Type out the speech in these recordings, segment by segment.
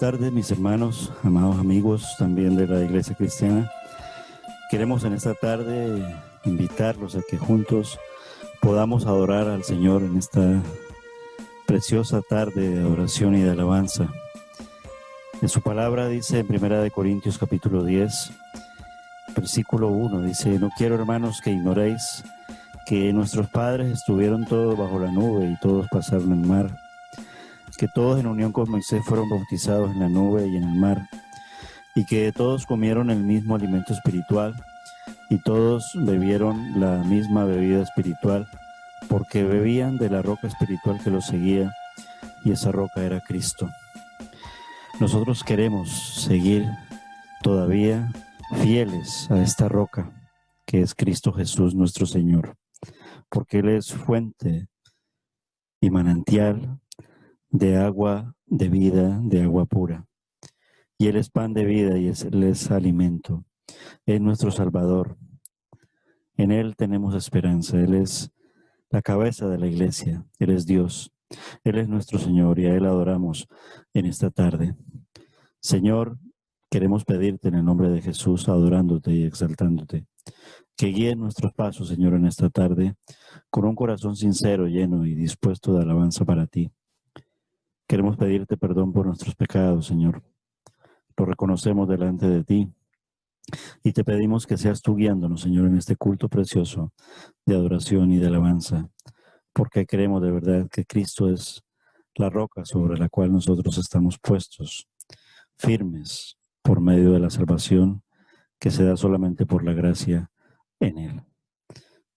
tardes, mis hermanos, amados amigos también de la Iglesia Cristiana. Queremos en esta tarde invitarlos a que juntos podamos adorar al Señor en esta preciosa tarde de adoración y de alabanza. En su palabra dice en 1 Corintios capítulo 10, versículo 1, dice: no quiero, hermanos, que ignoréis que nuestros padres estuvieron todos bajo la nube y todos pasaron el mar, que todos en unión con Moisés fueron bautizados en la nube y en el mar, y que todos comieron el mismo alimento espiritual y todos bebieron la misma bebida espiritual, porque bebían de la roca espiritual que los seguía, y esa roca era Cristo. Nosotros queremos seguir todavía fieles a esta roca que es Cristo Jesús nuestro Señor, porque Él es fuente y manantial de agua de vida, de agua pura. Y Él es pan de vida y Él es alimento. Es nuestro Salvador. En Él tenemos esperanza. Él es la cabeza de la iglesia. Él es Dios. Él es nuestro Señor y a Él adoramos en esta tarde. Señor, queremos pedirte en el nombre de Jesús, adorándote y exaltándote, que guíe nuestros pasos, Señor, en esta tarde, con un corazón sincero, lleno y dispuesto de alabanza para ti. Queremos pedirte perdón por nuestros pecados, Señor. Lo reconocemos delante de ti y te pedimos que seas tú guiándonos, Señor, en este culto precioso de adoración y de alabanza, porque creemos de verdad que Cristo es la roca sobre la cual nosotros estamos puestos, firmes por medio de la salvación que se da solamente por la gracia en Él.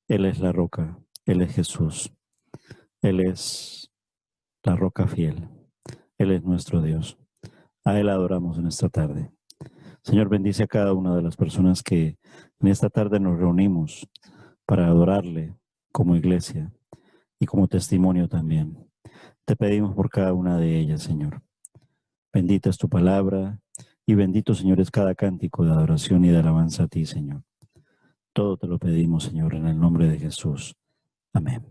Él es la roca, Él es Jesús, Él es la roca fiel. Él es nuestro Dios. A Él adoramos en esta tarde. Señor, bendice a cada una de las personas que en esta tarde nos reunimos para adorarle como iglesia y como testimonio también. Te pedimos por cada una de ellas, Señor. Bendita es tu palabra y bendito, Señor, es cada cántico de adoración y de alabanza a ti, Señor. Todo te lo pedimos, Señor, en el nombre de Jesús. Amén.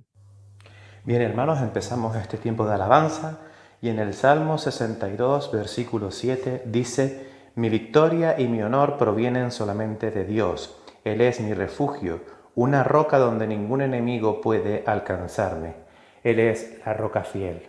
Bien, hermanos, empezamos este tiempo de alabanza. Y en el Salmo 62, versículo 7, dice: mi victoria y mi honor provienen solamente de Dios. Él es mi refugio, una roca donde ningún enemigo puede alcanzarme. Él es la roca fiel.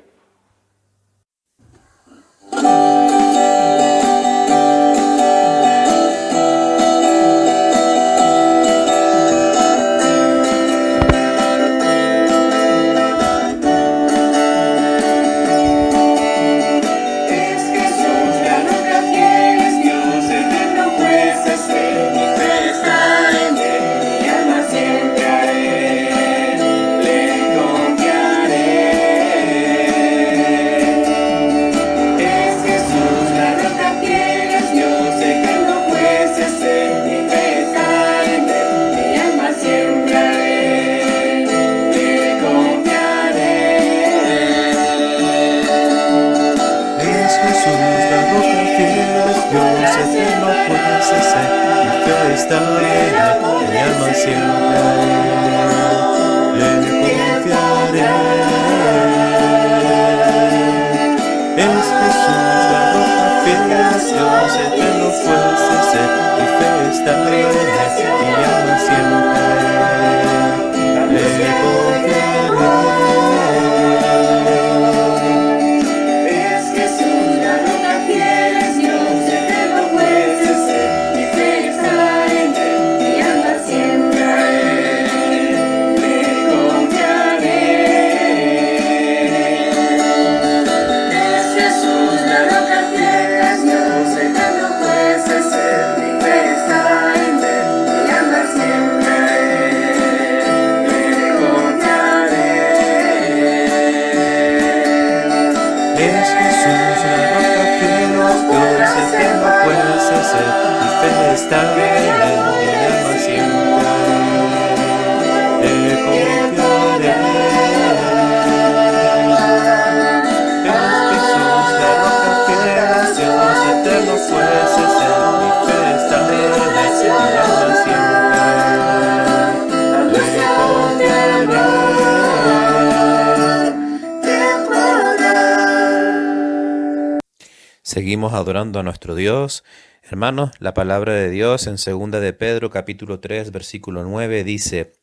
Seguimos adorando a nuestro Dios. Hermanos, la palabra de Dios en 2 de Pedro capítulo 3 versículo 9 dice: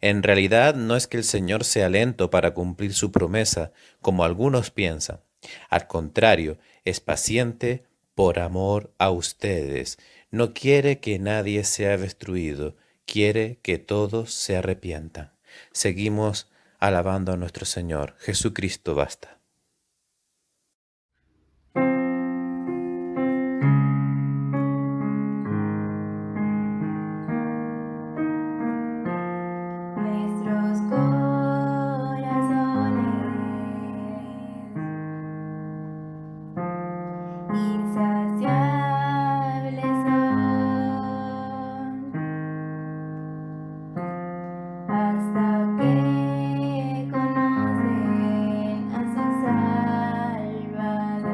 En realidad no es que el Señor sea lento para cumplir su promesa, como algunos piensan. Al contrario, es paciente por amor a ustedes. No quiere que nadie sea destruido, quiere que todos se arrepientan. Seguimos alabando a nuestro Señor. Jesucristo basta. Nuestros corazones insaciables son hasta que conocen a su Salvador.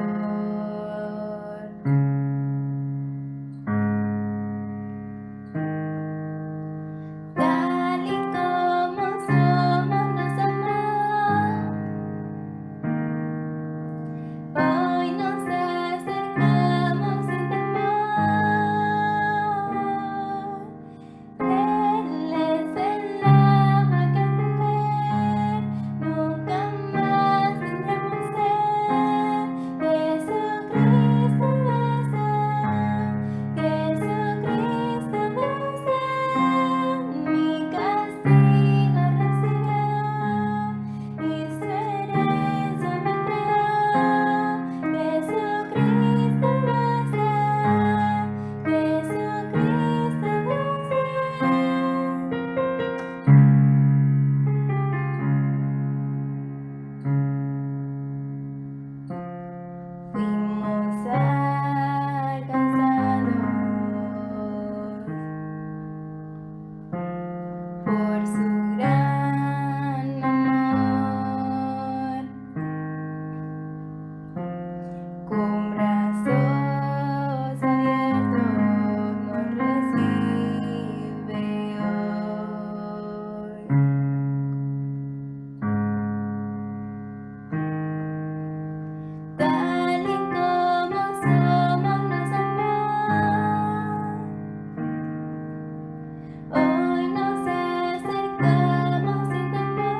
Tal y como somos nos amó, hoy nos acercamos sin temor. Él es el agua que al beber nunca más tendremos sed. Jesucristo basta, Jesucristo basta. Mi castigo recibió y su herencia me entregó. Jesucristo basta, Jesucristo basta. Fuimos alcanzados por su gran amor, con brazos abiertos nos recibe hoy. Tal y como somos nos amó, hoy nos acercamos sin temor.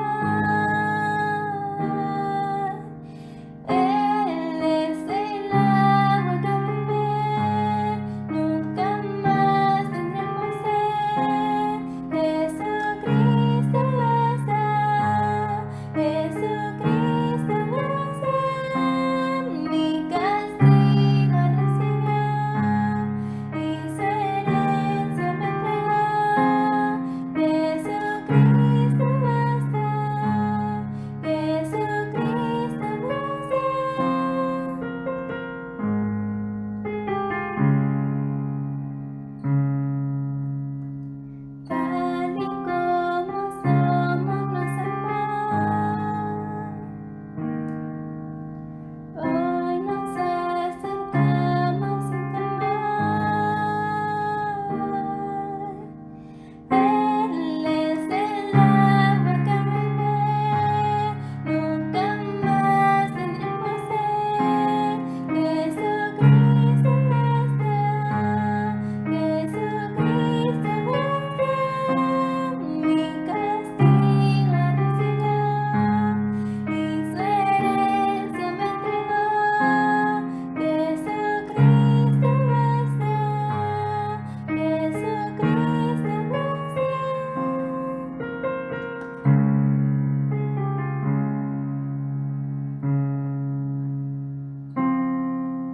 Él es el agua que al beber nunca más tendremos sed. Jesucristo basta, Jesucristo basta. Mi castigo recibió y su herencia me entregó. Jesucristo basta, Jesucristo basta. Tal y como somos nos amó, hoy nos acercamos sin temor. Él es el agua que al beber nunca más tendremos sed. Jesucristo basta, Jesucristo basta. Mi castigo recibió y su herencia me entregó. Jesucristo basta, Jesucristo basta.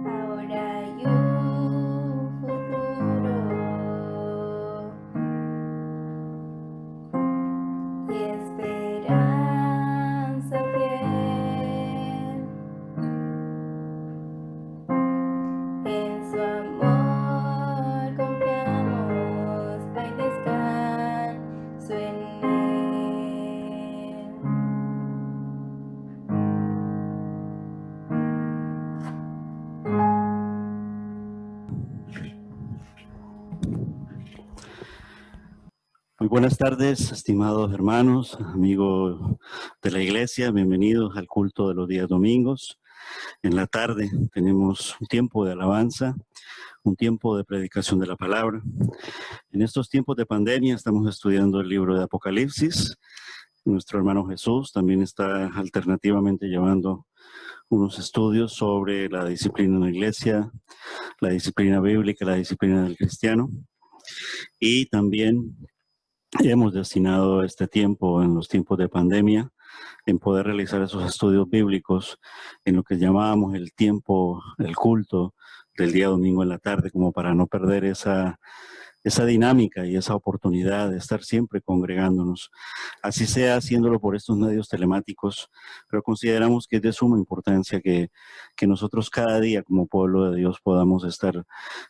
Ahora hay un futuro y esperanza fiel. En su amor confiamos, hay descanso en él. Muy buenas tardes, estimados hermanos, amigos de la iglesia, bienvenidos al culto de los días domingos. en la tarde tenemos un tiempo de alabanza, un tiempo de predicación de la palabra. En estos tiempos de pandemia estamos estudiando el libro de Apocalipsis. Nuestro hermano Jesús también está alternativamente llevando unos estudios sobre la disciplina en la iglesia, la disciplina bíblica, la disciplina del cristiano. Y también hemos destinado este tiempo, en los tiempos de pandemia, en poder realizar esos estudios bíblicos en lo que llamábamos el tiempo, el culto del día domingo en la tarde, como para no perder esa dinámica y esa oportunidad de estar siempre congregándonos, así sea haciéndolo por estos medios telemáticos, pero consideramos que es de suma importancia que nosotros cada día como pueblo de Dios podamos estar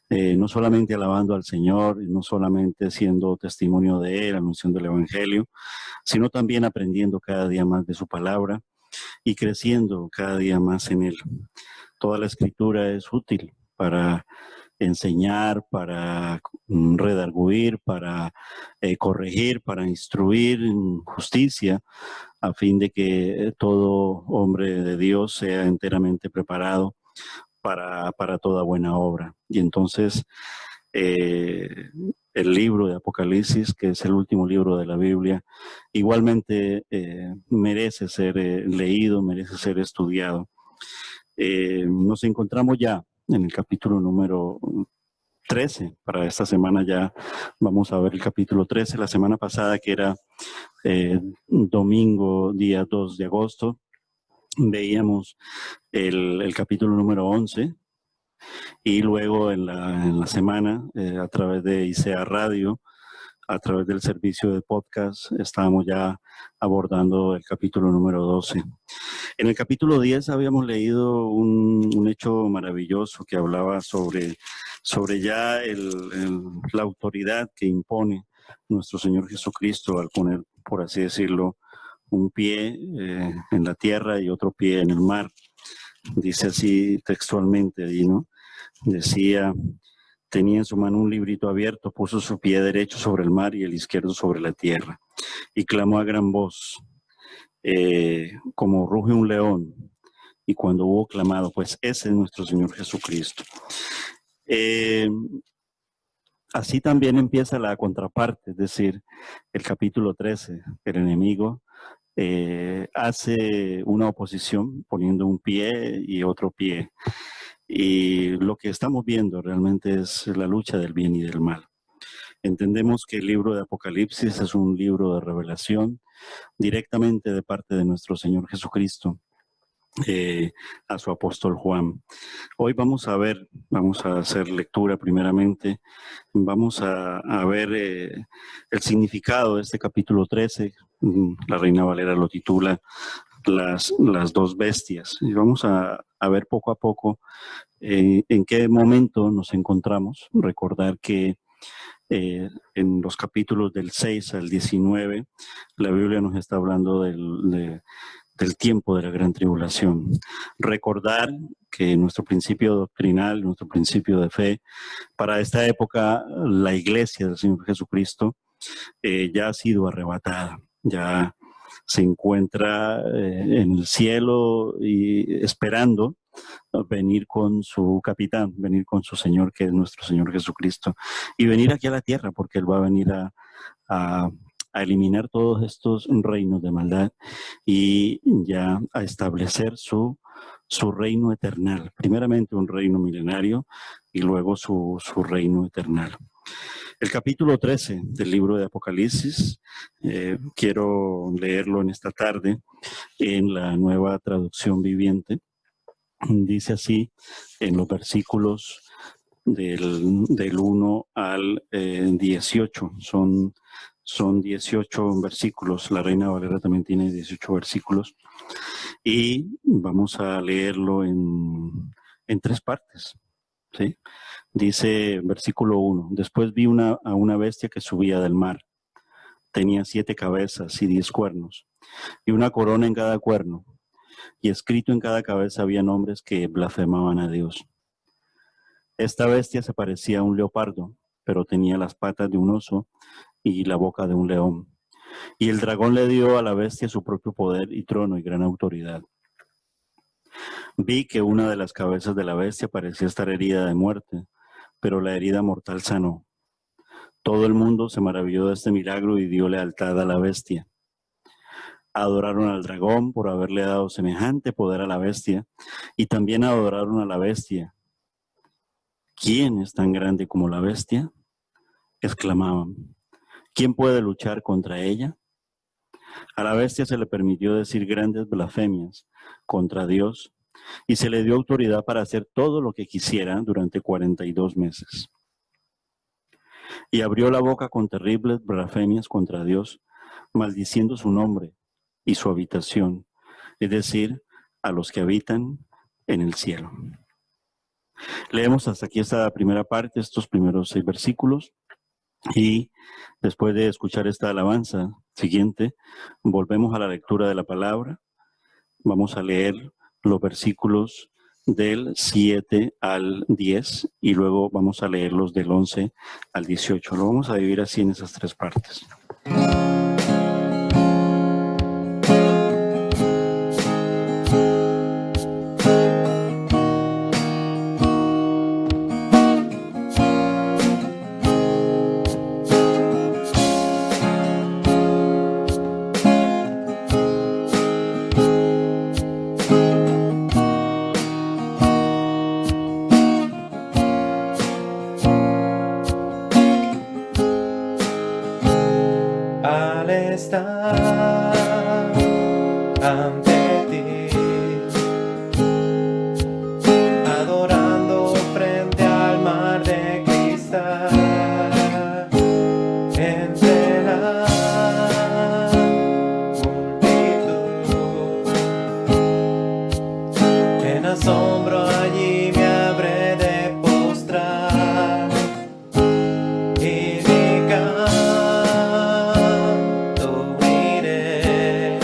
no solamente alabando al Señor, no solamente siendo testimonio de Él, anunciando el Evangelio, sino también aprendiendo cada día más de su palabra y creciendo cada día más en Él. Toda la Escritura es útil para enseñar, para redarguir, para corregir, para instruir en justicia, a fin de que todo hombre de Dios sea enteramente preparado para toda buena obra. Y entonces el libro de Apocalipsis, que es el último libro de la Biblia, igualmente merece ser leído, merece ser estudiado. Nos encontramos ya en el capítulo número 13. Para esta semana ya vamos a ver el capítulo 13. La semana pasada, que era domingo, día 2 de agosto, veíamos el capítulo número 11. Y luego en la semana, a través de ICEA Radio, a través del servicio de podcast, estábamos ya abordando el capítulo número 12. En el capítulo 10 habíamos leído un hecho maravilloso que hablaba sobre ya la autoridad que impone nuestro Señor Jesucristo al poner, por así decirlo, un pie en la tierra y otro pie en el mar. Dice así textualmente, ¿no? Decía: tenía en su mano un librito abierto, puso su pie derecho sobre el mar y el izquierdo sobre la tierra, y clamó a gran voz, como ruge un león. Y cuando hubo clamado, pues ese es nuestro Señor Jesucristo. Así también empieza la contraparte, es decir, el capítulo 13, el enemigo hace una oposición poniendo un pie y otro pie. Y lo que estamos viendo realmente es la lucha del bien y del mal. Entendemos que el libro de Apocalipsis es un libro de revelación directamente de parte de nuestro Señor Jesucristo a su apóstol Juan. Hoy vamos a hacer lectura primeramente, vamos a ver el significado de este capítulo 13, la Reina Valera lo titula las dos bestias, y vamos a ver poco a poco en qué momento nos encontramos. Recordar que en los capítulos del 6 al 19, la Biblia nos está hablando del tiempo de la gran tribulación. Recordar que nuestro principio doctrinal, nuestro principio de fe, para esta época la iglesia del Señor Jesucristo ya ha sido arrebatada, ya se encuentra en el cielo y esperando venir con su capitán, venir con su Señor, que es nuestro Señor Jesucristo, y venir aquí a la tierra, porque Él va a venir a eliminar todos estos reinos de maldad y ya a establecer su reino eternal. Primeramente un reino milenario y luego su reino eternal. El capítulo 13 del libro de Apocalipsis, quiero leerlo en esta tarde en la Nueva Traducción Viviente. Dice así en los versículos del 1 al 18. Son 18 versículos. La Reina Valera también tiene 18 versículos. Y vamos a leerlo en 3 partes, ¿sí? Dice versículo 1: después vi a una bestia que subía del mar. Tenía 7 cabezas y 10 cuernos, y una corona en cada cuerno, y escrito en cada cabeza había nombres que blasfemaban a Dios. Esta bestia se parecía a un leopardo, pero tenía las patas de un oso y la boca de un león. Y el dragón le dio a la bestia su propio poder y trono y gran autoridad. Vi que una de las cabezas de la bestia parecía estar herida de muerte, pero la herida mortal sanó. Todo el mundo se maravilló de este milagro y dio lealtad a la bestia. Adoraron al dragón por haberle dado semejante poder a la bestia, y también adoraron a la bestia. ¿Quién es tan grande como la bestia?, exclamaban. ¿Quién puede luchar contra ella? A la bestia se le permitió decir grandes blasfemias contra Dios y se le dio autoridad para hacer todo lo que quisiera durante 42 meses. Y abrió la boca con terribles blasfemias contra Dios, maldiciendo su nombre y su habitación, es decir, a los que habitan en el cielo. Leemos hasta aquí esta primera parte, estos primeros 6 versículos, y después de escuchar esta alabanza siguiente, volvemos a la lectura de la palabra. Vamos a leer los versículos del 7 al 10 y luego vamos a leerlos del 11 al 18. Lo vamos a dividir así en esas 3 partes. Al estar ante ti, adorando frente al mar de cristal, entre la multitud, en asombro allí me habré de postrar y mi canto iré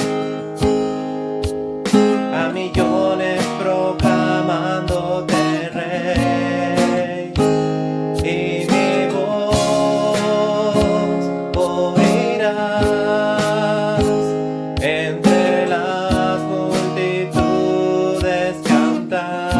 a millones proclamándote rey, y mi voz oirás entre las multitudes cantar.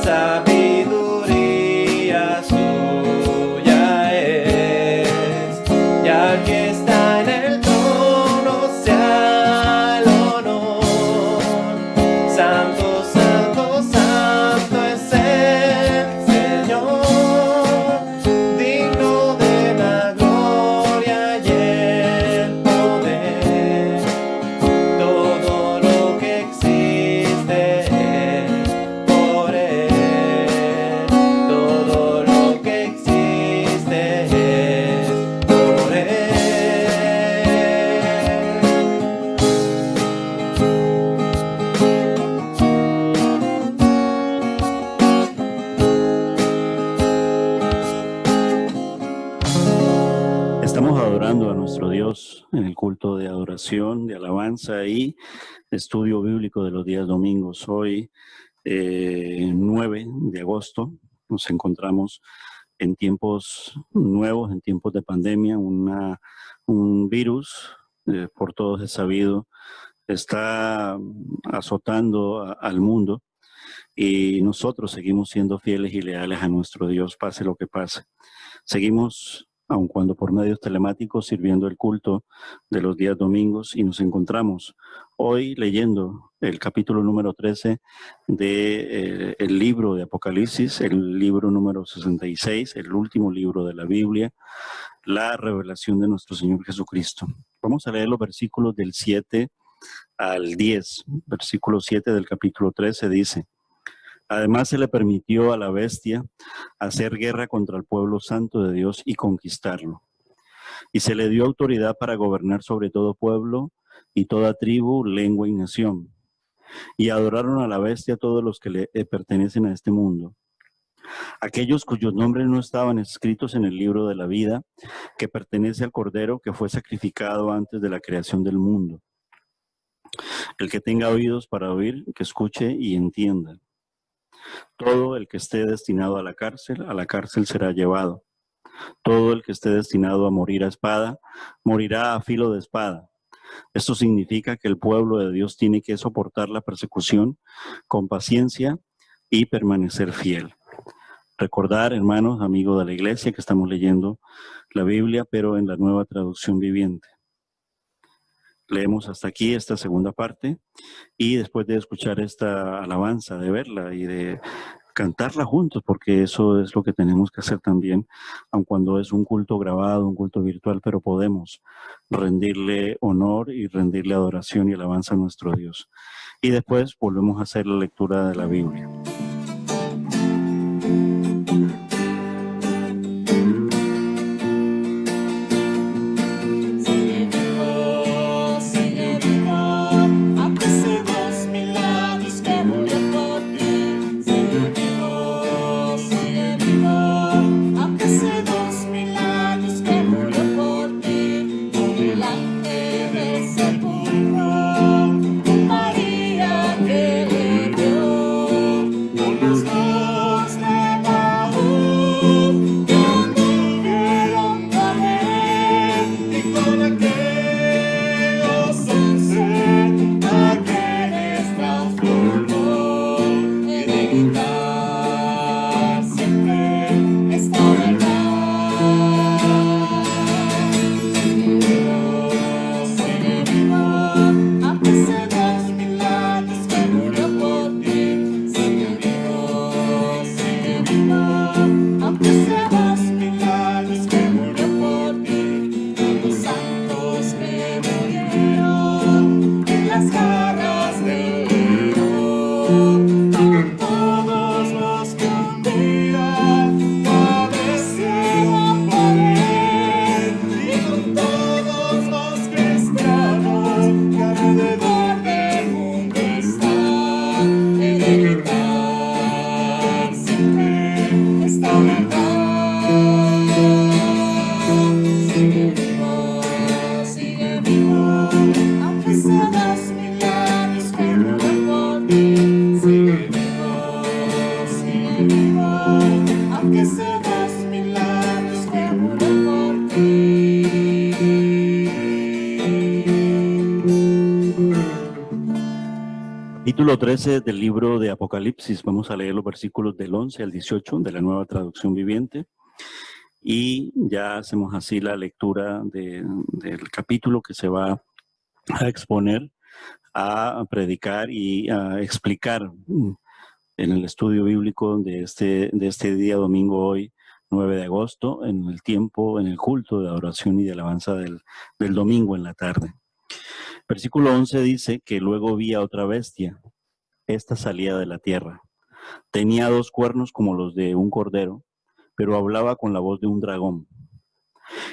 sabiduría suya es, y al que está en el trono sea el honor. Santo, santo, santo es el Señor, digno de la gloria y el poder. Todo lo que existe es por Él. Todo lo que existe es por Él. Estamos adorando a nuestro Dios en el culto de adoración, de alabanza y de estudio bíblico de los días domingos. Hoy, 9 de agosto, nos encontramos en tiempos nuevos, en tiempos de pandemia. Un virus, por todos es sabido, está azotando al mundo y nosotros seguimos siendo fieles y leales a nuestro Dios, pase lo que pase. Seguimos, aun cuando por medios telemáticos, sirviendo el culto de los días domingos, y nos encontramos hoy leyendo el capítulo número 13 del libro de Apocalipsis, el libro número 66, el último libro de la Biblia, la revelación de nuestro Señor Jesucristo. Vamos a leer los versículos del 7 al 10. Versículo 7 del capítulo 13 dice: Además se le permitió a la bestia hacer guerra contra el pueblo santo de Dios y conquistarlo. Y se le dio autoridad para gobernar sobre todo pueblo y toda tribu, lengua y nación. Y adoraron a la bestia todos los que le pertenecen a este mundo. Aquellos cuyos nombres no estaban escritos en el libro de la vida, que pertenece al Cordero que fue sacrificado antes de la creación del mundo. El que tenga oídos para oír, que escuche y entienda. Todo el que esté destinado a la cárcel será llevado. Todo el que esté destinado a morir a espada, morirá a filo de espada. Esto significa que el pueblo de Dios tiene que soportar la persecución con paciencia y permanecer fiel. Recordar, hermanos, amigos de la iglesia, que estamos leyendo la Biblia, pero en la Nueva Traducción Viviente. Leemos hasta aquí esta segunda parte y después de escuchar esta alabanza, de verla y de cantarla juntos, porque eso es lo que tenemos que hacer también, aun cuando es un culto grabado, un culto virtual, pero podemos rendirle honor y rendirle adoración y alabanza a nuestro Dios. Y después volvemos a hacer la lectura de la Biblia. María que le dio unos dos Capítulo 13 del libro de Apocalipsis. Vamos a leer los versículos del 11 al 18 de la Nueva Traducción Viviente. Y ya hacemos así la lectura del capítulo que se va a exponer, a predicar y a explicar en el estudio bíblico de este día domingo, hoy 9 de agosto, en el culto de adoración y de alabanza del domingo en la tarde. Versículo 11 dice que luego vi a otra bestia. Esta salía de la tierra. Tenía 2 cuernos como los de un cordero, pero hablaba con la voz de un dragón.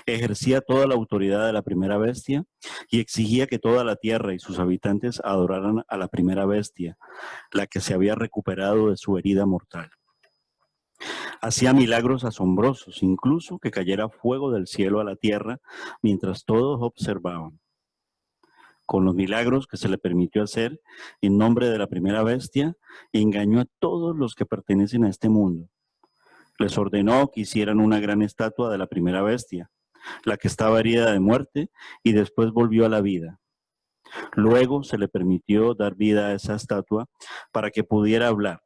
Ejercía toda la autoridad de la primera bestia y exigía que toda la tierra y sus habitantes adoraran a la primera bestia, la que se había recuperado de su herida mortal. Hacía milagros asombrosos, incluso que cayera fuego del cielo a la tierra mientras todos observaban. Con los milagros que se le permitió hacer en nombre de la primera bestia, engañó a todos los que pertenecen a este mundo. Les ordenó que hicieran una gran estatua de la primera bestia, la que estaba herida de muerte y después volvió a la vida. Luego se le permitió dar vida a esa estatua para que pudiera hablar.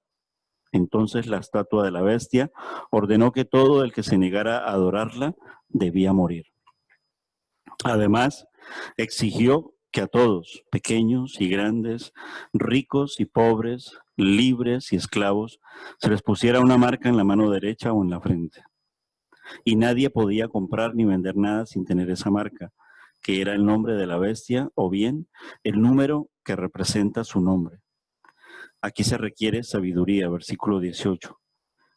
Entonces la estatua de la bestia ordenó que todo el que se negara a adorarla debía morir. Además, exigió que a todos, pequeños y grandes, ricos y pobres, libres y esclavos, se les pusiera una marca en la mano derecha o en la frente. Y nadie podía comprar ni vender nada sin tener esa marca, que era el nombre de la bestia o bien el número que representa su nombre. Aquí se requiere sabiduría, versículo 18.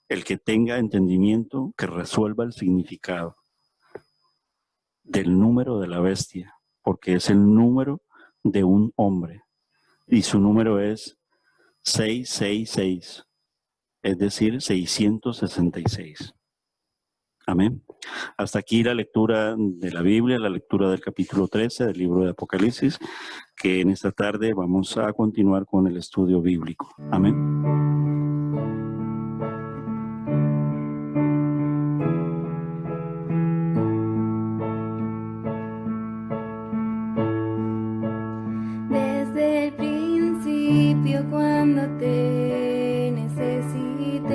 El que tenga entendimiento, que resuelva el significado del número de la bestia, porque es el número de un hombre, y su número es 666, es decir, 666. Amén. Hasta aquí la lectura de la Biblia, la lectura del capítulo 13 del libro de Apocalipsis, que en esta tarde vamos a continuar con el estudio bíblico. Amén. Desde el principio cuando te necesité,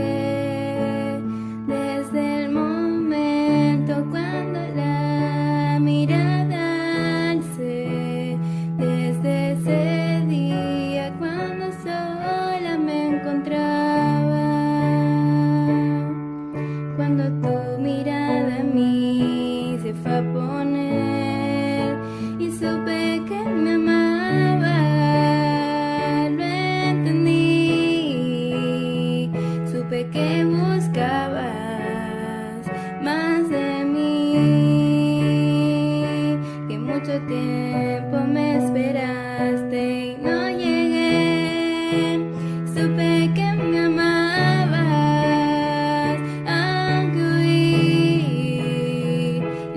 desde el momento cuando la mirada alcé, desde ese día cuando sola me encontraba, cuando tu mirada en mí se fue a poner y supe que me amaba, lo entendí, supe que buscabas más de mí, que mucho tiempo me esperaste y no llegué, supe que me amabas, aunque huí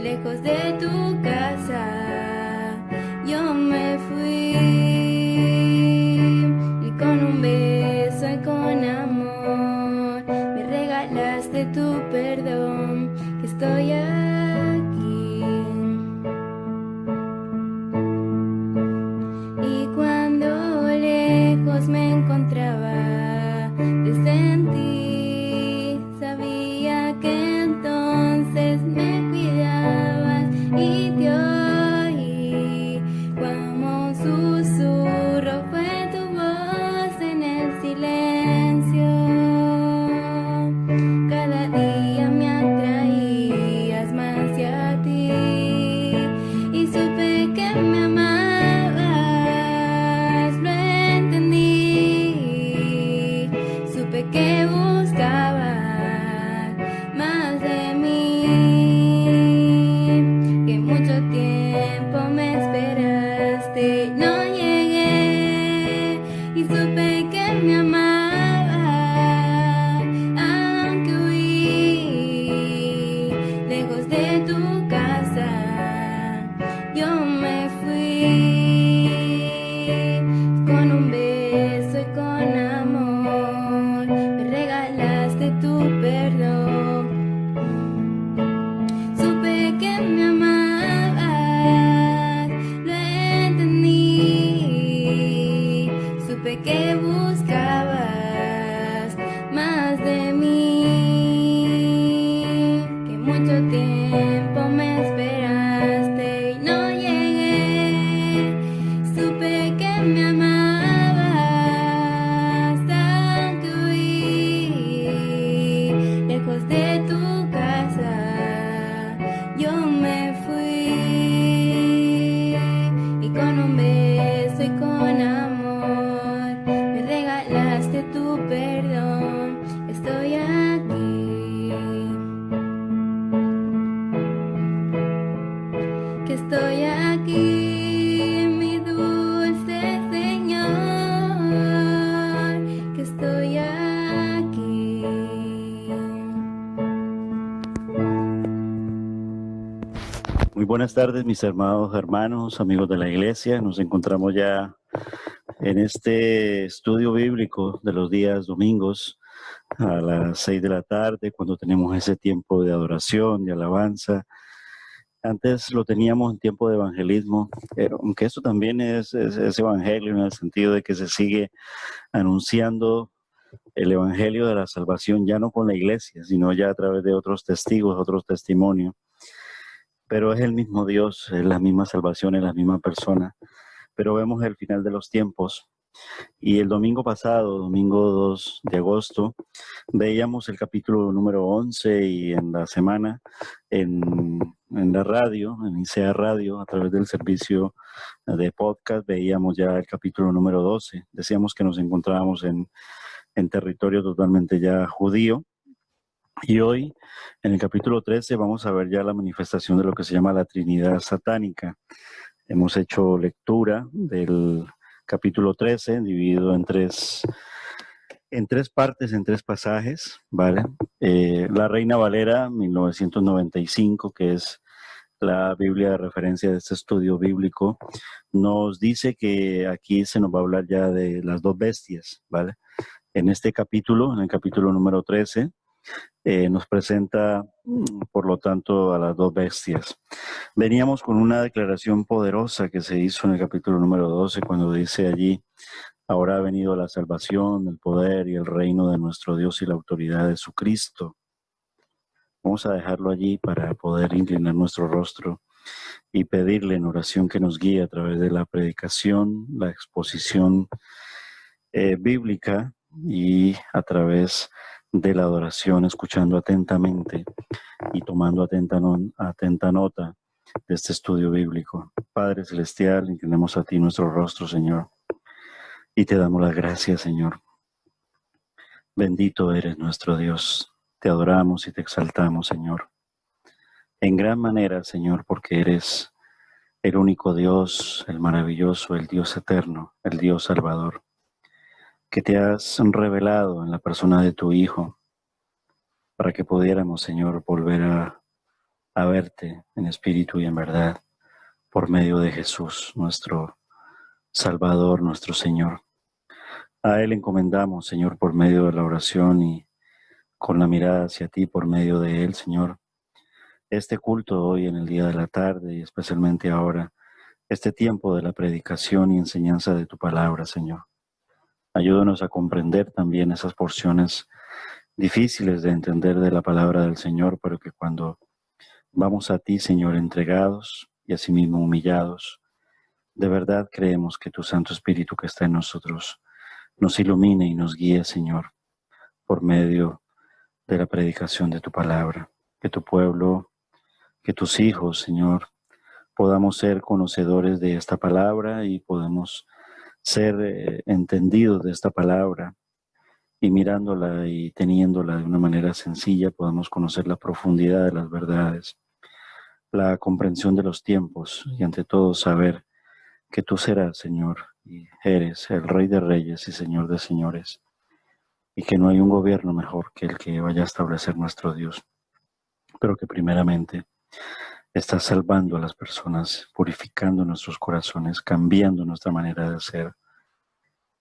lejos de tu casa, yo me fui y con un beso y con amor me regalaste tu perdón, que estoy aquí. Y cuando lejos me encontraba, te sentí, sabía que entonces me cuidabas y te oí, como un susurro fue tu voz en el silencio. Cada día me atraía buenas tardes, mis amados hermanos, amigos de la iglesia. Nos encontramos ya en este estudio bíblico de los días domingos a las 6 de la tarde, cuando tenemos ese tiempo de adoración, de alabanza. Antes lo teníamos en tiempo de evangelismo, aunque esto también es evangelio en el sentido de que se sigue anunciando el evangelio de la salvación, ya no con la iglesia, sino ya a través de otros testigos, otros testimonios. Pero es el mismo Dios, es la misma salvación, es la misma persona. Pero vemos el final de los tiempos. Y el domingo pasado, domingo 2 de agosto, veíamos el capítulo número 11 y en la semana en la radio, en ICEA Radio, a través del servicio de podcast, veíamos ya el capítulo número 12. Decíamos que nos encontrábamos en territorio totalmente ya judío. Y hoy, en el capítulo 13, vamos a ver ya la manifestación de lo que se llama la Trinidad satánica. Hemos hecho lectura del capítulo 13, dividido en tres partes, en tres pasajes, ¿vale? La Reina Valera, 1995, que es la Biblia de referencia de este estudio bíblico, nos dice que aquí se nos va a hablar ya de las dos bestias, ¿vale? En este capítulo, en el capítulo número 13, nos presenta, por lo tanto, a las dos bestias. Veníamos con una declaración poderosa que se hizo en el capítulo número 12, cuando dice allí: ahora ha venido la salvación, el poder y el reino de nuestro Dios y la autoridad de su Cristo. Vamos a dejarlo allí para poder inclinar nuestro rostro y pedirle en oración que nos guíe a través de la predicación, la exposición bíblica y a través de la adoración, escuchando atentamente y tomando atenta nota de este estudio bíblico. Padre Celestial, inclinemos a ti nuestro rostro, Señor, y te damos las gracias, Señor. Bendito eres nuestro Dios, te adoramos y te exaltamos, Señor, en gran manera, Señor, porque eres el único Dios, el maravilloso, el Dios eterno, el Dios salvador, que te has revelado en la persona de tu Hijo, para que pudiéramos, Señor, volver a verte en espíritu y en verdad, por medio de Jesús, nuestro Salvador, nuestro Señor. A Él encomendamos, Señor, por medio de la oración y con la mirada hacia ti, por medio de Él, Señor, este culto hoy en el día de la tarde y especialmente ahora, este tiempo de la predicación y enseñanza de tu palabra, Señor. Ayúdanos a comprender también esas porciones difíciles de entender de la palabra del Señor, pero que cuando vamos a ti, Señor, entregados y asimismo humillados, de verdad creemos que tu Santo Espíritu que está en nosotros nos ilumine y nos guíe, Señor, por medio de la predicación de tu palabra. Que tu pueblo, que tus hijos, Señor, podamos ser conocedores de esta palabra y podamos ser entendidos de esta palabra, y mirándola y teniéndola de una manera sencilla podamos conocer la profundidad de las verdades, la comprensión de los tiempos y ante todo saber que tú serás, Señor, y eres el Rey de Reyes y Señor de Señores, y que no hay un gobierno mejor que el que vaya a establecer nuestro Dios, pero que primeramente estás salvando a las personas, purificando nuestros corazones, cambiando nuestra manera de ser.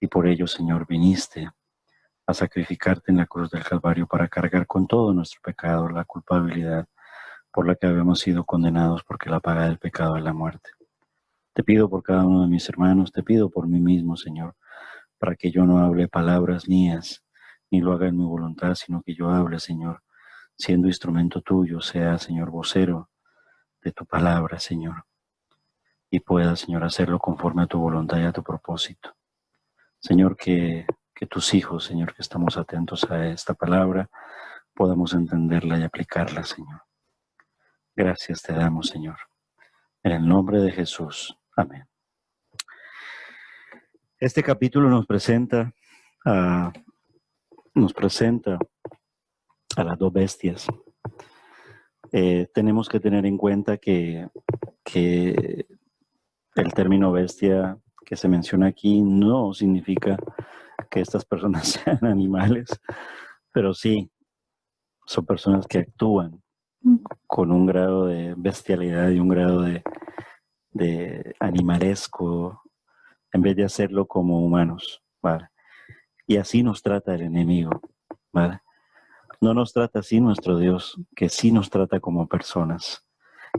Y por ello, Señor, viniste a sacrificarte en la cruz del Calvario para cargar con todo nuestro pecado, la culpabilidad por la que habíamos sido condenados, porque la paga del pecado es la muerte. Te pido por cada uno de mis hermanos, te pido por mí mismo, Señor, para que yo no hable palabras mías, ni lo haga en mi voluntad, sino que yo hable, Señor, siendo instrumento tuyo, sea, Señor, vocero de tu palabra, Señor, y pueda, Señor, hacerlo conforme a tu voluntad y a tu propósito. Señor, que tus hijos, Señor, que estamos atentos a esta palabra, podamos entenderla y aplicarla, Señor. Gracias te damos, Señor. En el nombre de Jesús. Amén. Este capítulo nos presenta a las dos bestias. Tenemos que tener en cuenta que el término bestia que se menciona aquí no significa que estas personas sean animales, pero sí son personas que actúan con un grado de bestialidad y un grado de animalesco, en vez de hacerlo como humanos, ¿vale? Y así nos trata el enemigo, ¿vale? No nos trata así nuestro Dios, que sí nos trata como personas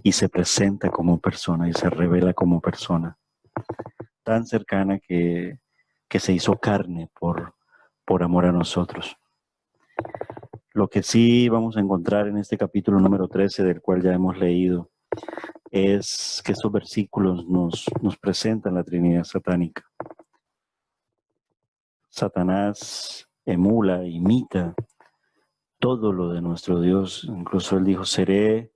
y se presenta como persona y se revela como persona, tan cercana que se hizo carne por amor a nosotros. Lo que sí vamos a encontrar en este capítulo número 13, del cual ya hemos leído, es que estos versículos nos presentan la Trinidad satánica. Satanás emula, imita todo lo de nuestro Dios. Incluso él dijo, seré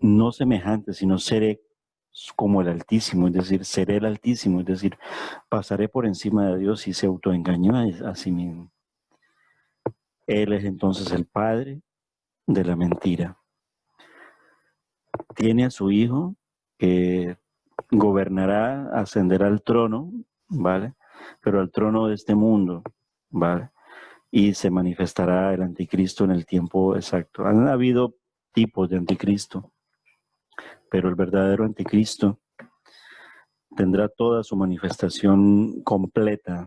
no semejante, sino seré como el Altísimo, es decir, seré el Altísimo, es decir, pasaré por encima de Dios, y se autoengañó a sí mismo. Él es entonces el padre de la mentira. Tiene a su hijo que gobernará, ascenderá al trono, ¿vale? Pero al trono de este mundo, ¿vale? Y se manifestará el anticristo en el tiempo exacto. Han habido tipos de anticristo, pero el verdadero anticristo tendrá toda su manifestación completa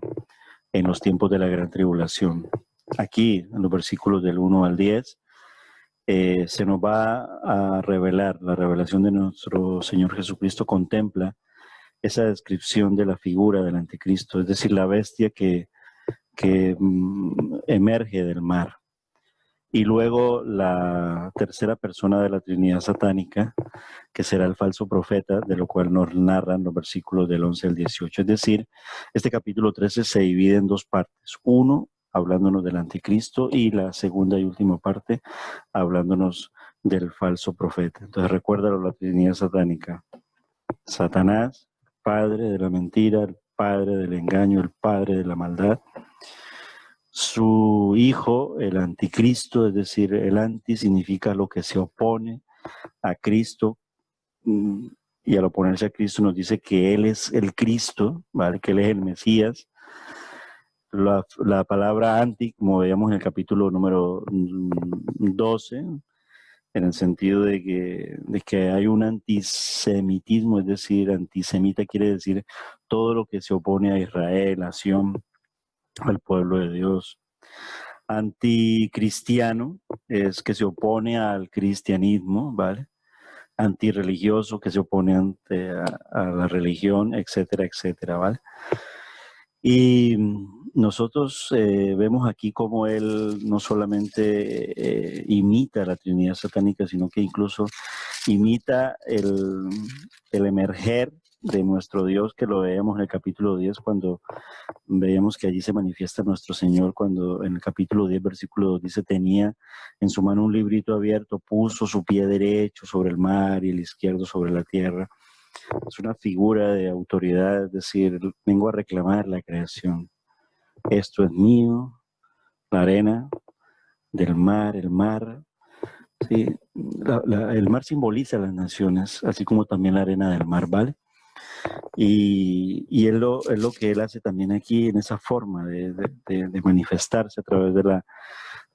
en los tiempos de la gran tribulación. Aquí, en los versículos del 1 al 10, se nos va a revelar, la revelación de nuestro Señor Jesucristo contempla esa descripción de la figura del anticristo, es decir, la bestia que emerge del mar. Y luego la tercera persona de la Trinidad satánica, que será el falso profeta, de lo cual nos narran los versículos del 11 al 18. Es decir, este capítulo 13 se divide en dos partes. Uno, hablándonos del anticristo, y la segunda y última parte, hablándonos del falso profeta. Entonces, recuérdalo, la Trinidad satánica. Satanás, padre de la mentira, el padre del engaño, el padre de la maldad. Su hijo, el anticristo, es decir, el anti significa lo que se opone a Cristo, y al oponerse a Cristo nos dice que Él es el Cristo, ¿vale? Que Él es el Mesías. La palabra anti, como veíamos en el capítulo número 12, en el sentido de que hay un antisemitismo, es decir, antisemita quiere decir todo lo que se opone a Israel, a Sion, al pueblo de Dios. Anticristiano es que se opone al cristianismo, ¿vale? Antirreligioso, que se opone a la religión, etcétera, etcétera, ¿vale? Y nosotros vemos aquí cómo él no solamente imita la Trinidad satánica, sino que incluso imita el emerger de nuestro Dios, que lo veíamos en el capítulo 10, cuando veíamos que allí se manifiesta nuestro Señor, cuando en el capítulo 10, versículo 2, dice, tenía en su mano un librito abierto, puso su pie derecho sobre el mar y el izquierdo sobre la tierra. Es una figura de autoridad, es decir, vengo a reclamar la creación. Esto es mío, la arena del mar, el mar. Sí, el mar simboliza las naciones, así como también la arena del mar, ¿vale? Y es lo que él hace también aquí en esa forma de manifestarse a través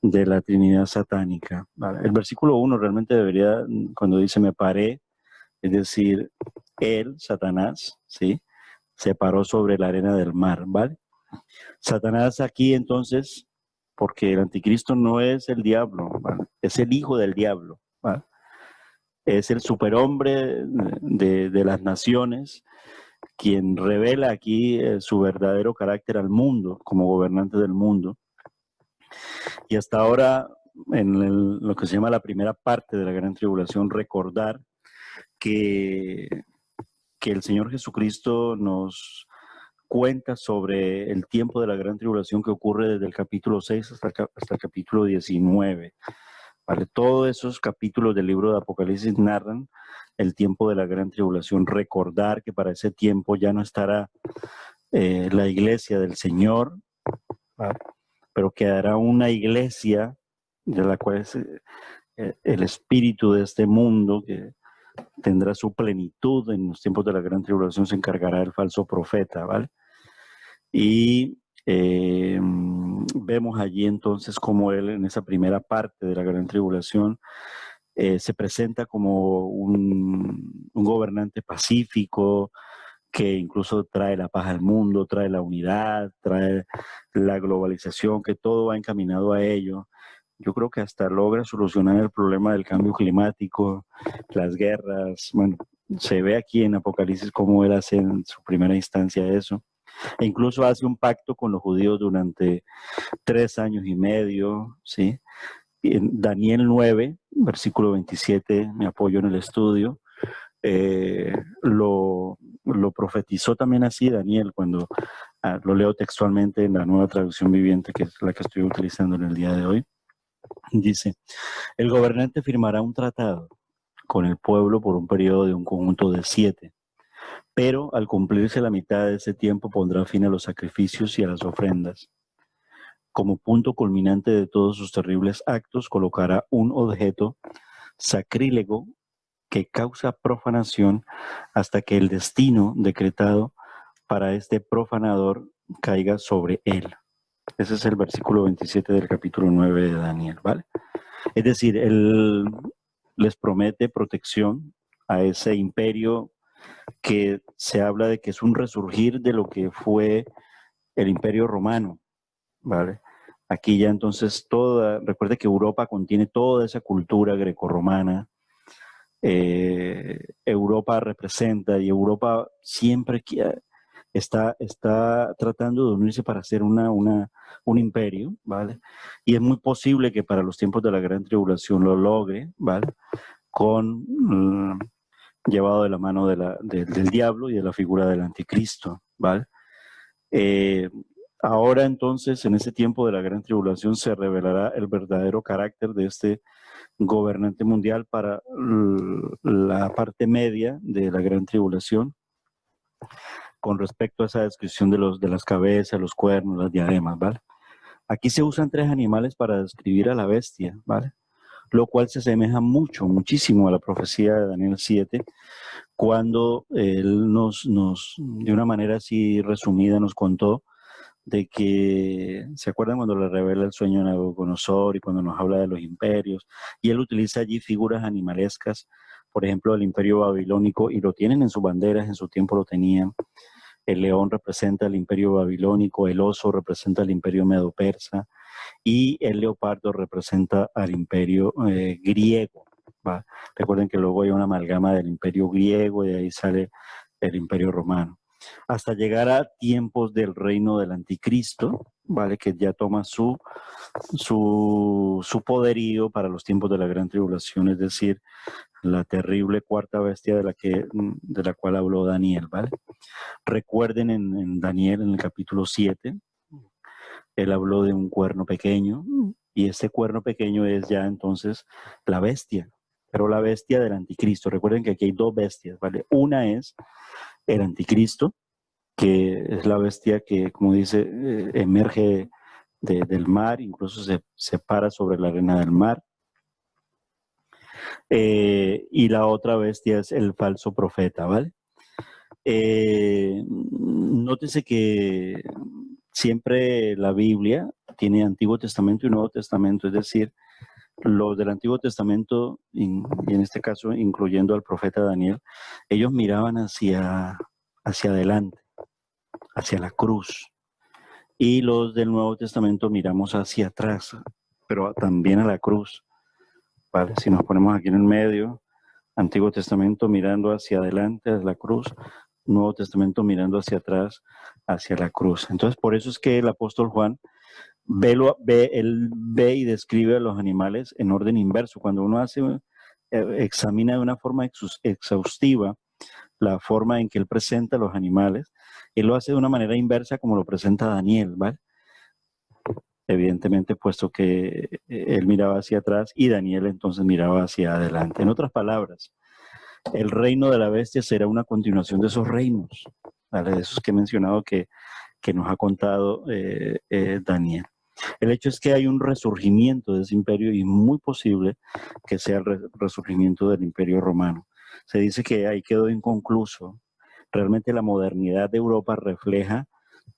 de la Trinidad satánica, ¿vale? El versículo 1 realmente debería, cuando dice me paré, es decir, él, Satanás, ¿sí?, se paró sobre la arena del mar, ¿vale? Satanás aquí entonces, porque el anticristo no es el diablo, ¿vale?, es el hijo del diablo, ¿vale? Es el superhombre de las naciones, quien revela aquí su verdadero carácter al mundo, como gobernante del mundo. Y hasta ahora, en lo que se llama la primera parte de la gran tribulación, recordar que el Señor Jesucristo nos cuenta sobre el tiempo de la gran tribulación que ocurre desde el capítulo 6 hasta el capítulo 19. ¿Vale? Todos esos capítulos del libro de Apocalipsis narran el tiempo de la gran tribulación. Recordar que para ese tiempo ya no estará la iglesia del Señor, ¿vale?, pero quedará una iglesia de la cual es el espíritu de este mundo, que tendrá su plenitud en los tiempos de la gran tribulación. Se encargará el falso profeta, ¿vale? Y vemos allí entonces cómo él, en esa primera parte de la gran tribulación, se presenta como un gobernante pacífico, que incluso trae la paz al mundo, trae la unidad, trae la globalización, que todo va encaminado a ello. Yo creo que hasta logra solucionar el problema del cambio climático, las guerras. Bueno, se ve aquí en Apocalipsis cómo él hace en su primera instancia eso. E incluso hace un pacto con los judíos durante 3 años y medio, ¿sí? En Daniel 9, versículo 27, me apoyo en el estudio, lo profetizó también así Daniel cuando lo leo textualmente en la Nueva Traducción Viviente, que es la que estoy utilizando en el día de hoy. Dice, el gobernante firmará un tratado con el pueblo por un periodo de un conjunto de 7, pero al cumplirse la mitad de ese tiempo pondrá fin a los sacrificios y a las ofrendas. Como punto culminante de todos sus terribles actos, colocará un objeto sacrílego que causa profanación hasta que el destino decretado para este profanador caiga sobre él. Ese es el versículo 27 del capítulo 9 de Daniel, ¿vale? Es decir, él les promete protección a ese imperio que se habla de que es un resurgir de lo que fue el imperio romano, ¿vale? Aquí ya entonces recuerde que Europa contiene toda esa cultura grecorromana. Europa representa y Europa siempre está tratando de unirse para hacer un imperio, ¿vale? Y es muy posible que para los tiempos de la Gran Tribulación lo logre, ¿vale? Llevado de la mano del diablo y de la figura del anticristo, ¿vale? Ahora entonces, en ese tiempo de la Gran Tribulación, se revelará el verdadero carácter de este gobernante mundial para la parte media de la Gran Tribulación, con respecto a esa descripción de las cabezas, los cuernos, las diademas, ¿vale? Aquí se usan 3 animales para describir a la bestia, ¿vale? Lo cual se asemeja muchísimo a la profecía de Daniel 7, cuando él de una manera así resumida, nos contó de que, ¿se acuerdan cuando le revela el sueño a Nabucodonosor y cuando nos habla de los imperios? Y él utiliza allí figuras animalescas, por ejemplo, el imperio babilónico, y lo tienen en sus banderas, en su tiempo lo tenían. El león representa el imperio babilónico, el oso representa el imperio medo-persa, y el leopardo representa al imperio griego, ¿va? Recuerden que luego hay una amalgama del imperio griego y de ahí sale el imperio romano. Hasta llegar a tiempos del reino del anticristo, ¿vale? Que ya toma su poderío para los tiempos de la gran tribulación, es decir, la terrible cuarta bestia de la cual habló Daniel, ¿vale? Recuerden en Daniel, en el capítulo 7, él habló de un cuerno pequeño, y ese cuerno pequeño es ya entonces la bestia, pero la bestia del anticristo. Recuerden que aquí hay 2 bestias, ¿vale? Una es el anticristo, que es la bestia que, como dice, emerge del mar, incluso se para sobre la arena del mar. Y la otra bestia es el falso profeta, ¿vale? Nótese que siempre la Biblia tiene Antiguo Testamento y Nuevo Testamento, es decir, los del Antiguo Testamento, y en este caso incluyendo al profeta Daniel, ellos miraban hacia adelante, hacia la cruz, y los del Nuevo Testamento miramos hacia atrás, pero también a la cruz, ¿vale? Si nos ponemos aquí en el medio, Antiguo Testamento mirando hacia adelante, hacia la cruz, Nuevo Testamento mirando hacia atrás, hacia la cruz. Entonces, por eso es que el apóstol Juan él ve y describe a los animales en orden inverso. Cuando uno examina de una forma exhaustiva la forma en que él presenta a los animales, él lo hace de una manera inversa como lo presenta Daniel, ¿vale? Evidentemente, puesto que él miraba hacia atrás y Daniel entonces miraba hacia adelante. En otras palabras, el reino de la bestia será una continuación de esos reinos, ¿vale? De esos que he mencionado que nos ha contado Daniel. El hecho es que hay un resurgimiento de ese imperio y muy posible que sea el resurgimiento del imperio romano. Se dice que ahí quedó inconcluso. Realmente la modernidad de Europa refleja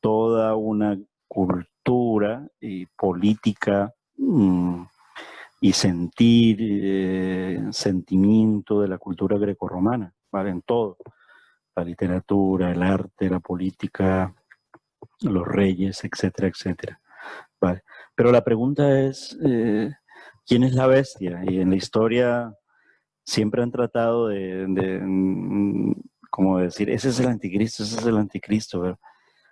toda una cultura y política y sentir, sentimiento de la cultura grecorromana, ¿vale? En todo, la literatura, el arte, la política, los reyes, etcétera, etcétera, ¿vale? Pero la pregunta es, ¿quién es la bestia? Y en la historia siempre han tratado como decir, ese es el anticristo, ese es el anticristo, ¿verdad?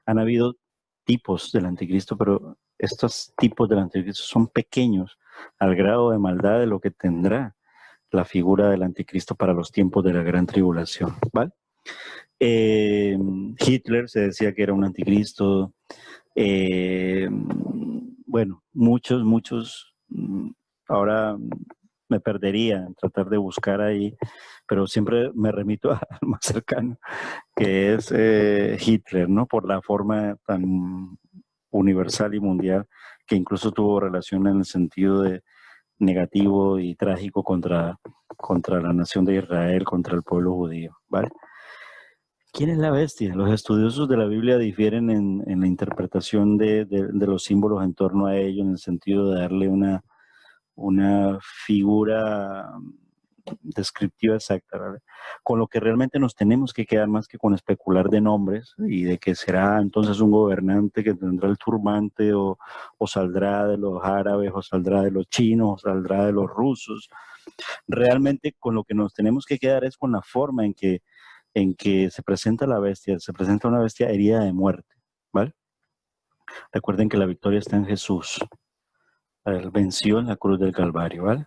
Han habido tipos del anticristo, pero estos tipos del anticristo son pequeños al grado de maldad de lo que tendrá la figura del anticristo para los tiempos de la gran tribulación, ¿vale? Hitler se decía que era un anticristo. Bueno, muchos, ahora me perdería en tratar de buscar ahí, pero siempre me remito al más cercano, que es Hitler, ¿no? Por la forma tan universal y mundial que incluso tuvo relación en el sentido de negativo y trágico contra la nación de Israel, contra el pueblo judío, ¿vale? ¿Quién es la bestia? Los estudiosos de la Biblia difieren en la interpretación de los símbolos en torno a ello, en el sentido de darle una figura descriptiva exacta, ¿vale? Con lo que realmente nos tenemos que quedar más que con especular de nombres y de que será entonces un gobernante que tendrá el turbante o saldrá de los árabes o saldrá de los chinos o saldrá de los rusos. Realmente con lo que nos tenemos que quedar es con la forma en que se presenta la bestia. Se presenta una bestia herida de muerte, ¿vale? Recuerden que la victoria está en Jesús. Él venció en la cruz del Calvario, ¿vale?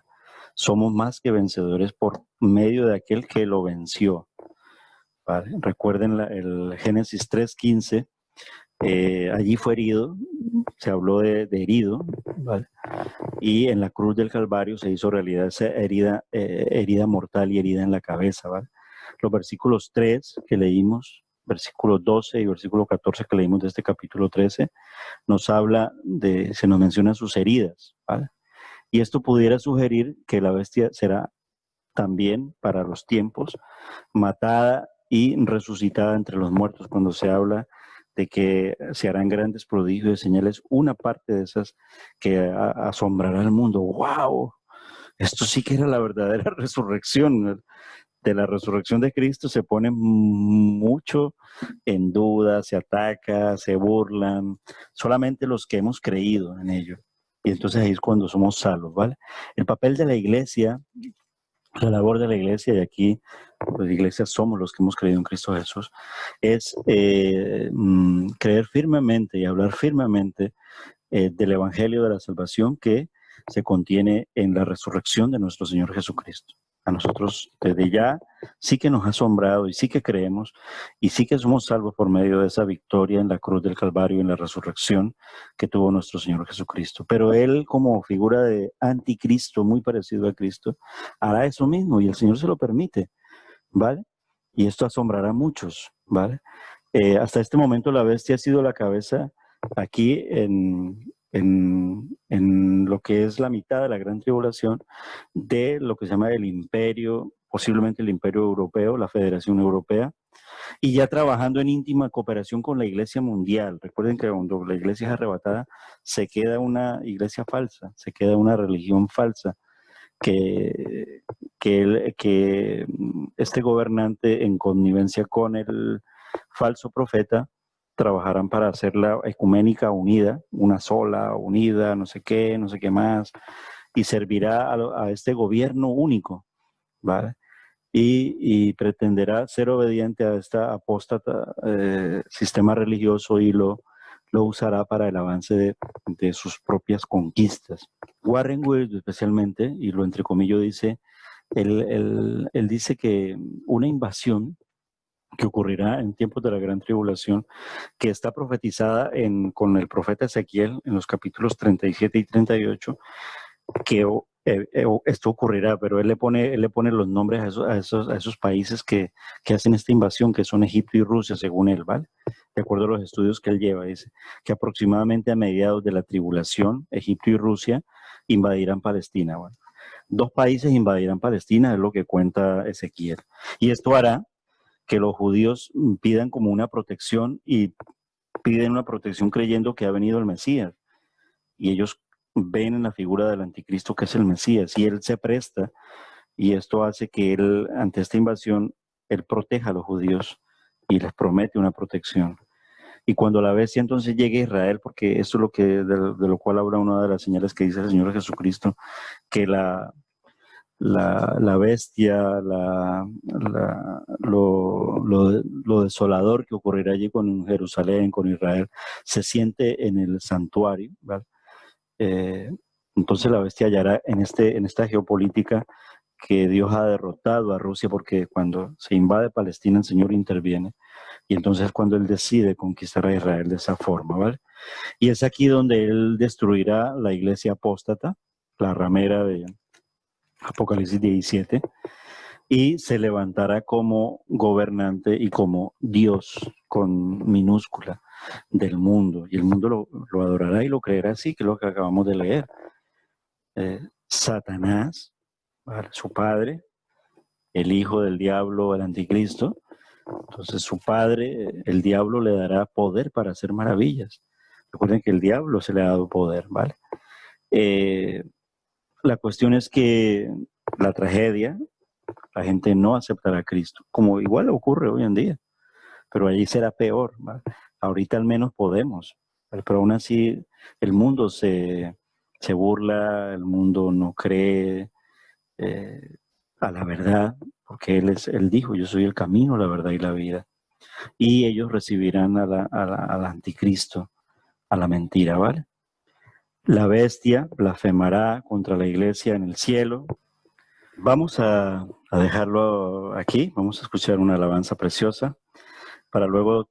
Somos más que vencedores por medio de aquel que lo venció, ¿vale? Recuerden el Génesis 3:15, allí fue herido, se habló de herido, ¿vale? Y en la cruz del Calvario se hizo realidad esa herida mortal y herida en la cabeza, ¿vale? Los versículos 3 que leímos, versículos 12 y versículo 14 que leímos de este capítulo 13, se nos mencionan sus heridas, ¿vale? Y esto pudiera sugerir que la bestia será también para los tiempos matada y resucitada entre los muertos, cuando se habla de que se harán grandes prodigios y señales, una parte de esas que asombrará al mundo. ¡Wow! Esto sí que era la verdadera resurrección. De la resurrección de Cristo se pone mucho en duda, se ataca, se burlan, solamente los que hemos creído en ello. Y entonces ahí es cuando somos salvos, ¿vale? El papel de la iglesia, la labor de la iglesia, y aquí pues, la iglesia somos los que hemos creído en Cristo Jesús, es creer firmemente y hablar firmemente del evangelio de la salvación que se contiene en la resurrección de nuestro Señor Jesucristo. A nosotros desde ya sí que nos ha asombrado y sí que creemos y sí que somos salvos por medio de esa victoria en la cruz del Calvario, en la resurrección que tuvo nuestro Señor Jesucristo. Pero Él, como figura de anticristo, muy parecido a Cristo, hará eso mismo y el Señor se lo permite, ¿vale? Y esto asombrará a muchos, ¿vale? Hasta este momento la bestia ha sido la cabeza aquí en lo que es la mitad de la gran tribulación de lo que se llama el imperio, posiblemente el imperio europeo, la Federación Europea, y ya trabajando en íntima cooperación con la Iglesia Mundial. Recuerden que cuando la Iglesia es arrebatada, se queda una iglesia falsa, se queda una religión falsa, que este gobernante en connivencia con el falso profeta trabajarán para hacer la ecuménica unida, una sola, unida, no sé qué más, y servirá a este gobierno único, ¿vale? Y pretenderá ser obediente a esta apóstata sistema religioso y lo usará para el avance de sus propias conquistas. Warren Wood especialmente, y lo entrecomillo dice, él dice que una invasión que ocurrirá en tiempos de la gran tribulación, que está profetizada con el profeta Ezequiel en los capítulos 37 y 38, que esto ocurrirá, pero él le pone los nombres a esos países que hacen esta invasión, que son Egipto y Rusia, según él, ¿vale? De acuerdo a los estudios que él lleva, dice que aproximadamente a mediados de la tribulación, Egipto y Rusia invadirán Palestina, ¿vale? 2 países invadirán Palestina, es lo que cuenta Ezequiel. Y esto hará que los judíos pidan como una protección y piden una protección creyendo que ha venido el Mesías. Y ellos ven en la figura del anticristo, que es el Mesías, y él se presta, y esto hace que él, ante esta invasión, él proteja a los judíos y les promete una protección. Y cuando la bestia entonces llegue a Israel, porque esto es lo que, de lo cual habla una de las señales que dice el Señor Jesucristo, que la bestia, lo desolador que ocurrirá allí con Jerusalén, con Israel, se siente en el santuario, ¿vale? Entonces la bestia hallará en esta geopolítica que Dios ha derrotado a Rusia, porque cuando se invade Palestina el Señor interviene, y entonces cuando Él decide conquistar a Israel de esa forma, ¿vale? Y es aquí donde Él destruirá la iglesia apóstata, la ramera de Apocalipsis 17, y se levantará como gobernante y como Dios con minúscula del mundo, y el mundo lo adorará y lo creerá así, que es lo que acabamos de leer. Satanás, ¿vale? Su padre, el hijo del diablo, el anticristo. Entonces su padre, el diablo, le dará poder para hacer maravillas. Recuerden que el diablo se le ha dado poder, ¿vale? La cuestión es que la tragedia, la gente no aceptará a Cristo, como igual ocurre hoy en día, pero allí será peor, ¿vale? Ahorita al menos podemos, ¿vale? Pero aún así el mundo se burla, el mundo no cree a la verdad, porque él dijo, yo soy el camino, la verdad y la vida. Y ellos recibirán al anticristo, a la mentira, ¿vale? La bestia blasfemará contra la iglesia en el cielo. Vamos a dejarlo aquí, vamos a escuchar una alabanza preciosa para luego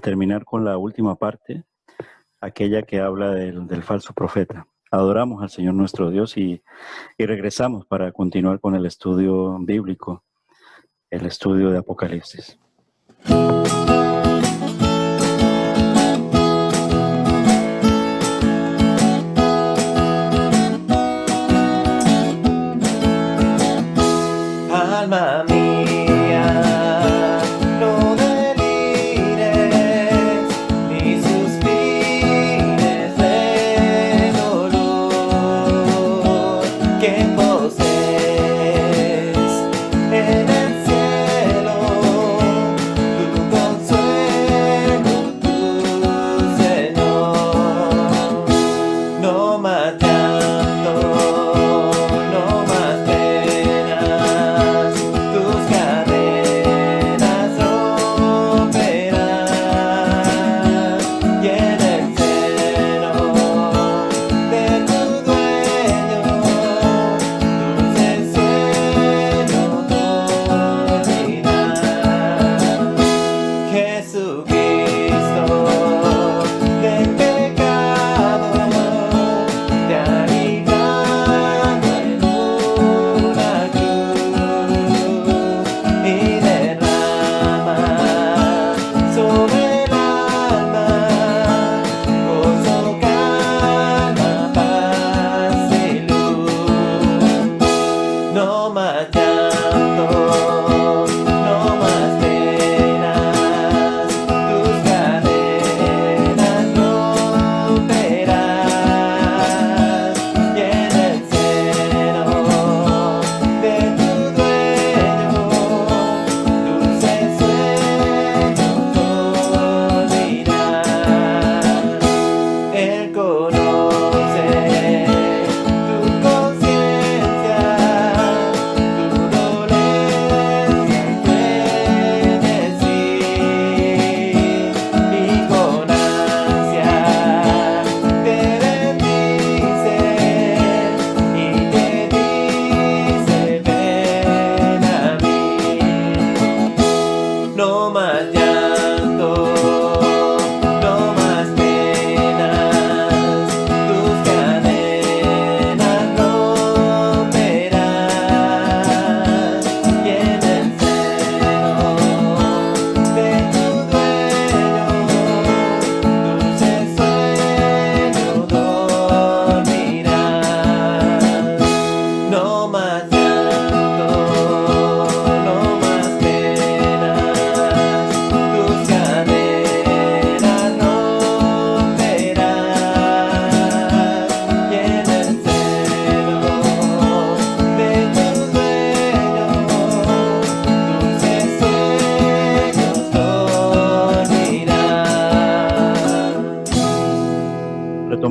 terminar con la última parte, aquella que habla del falso profeta. Adoramos al Señor nuestro Dios y regresamos para continuar con el estudio bíblico, el estudio de Apocalipsis. Alma mía, no delires, ni suspires de dolor, que posees en el cielo tu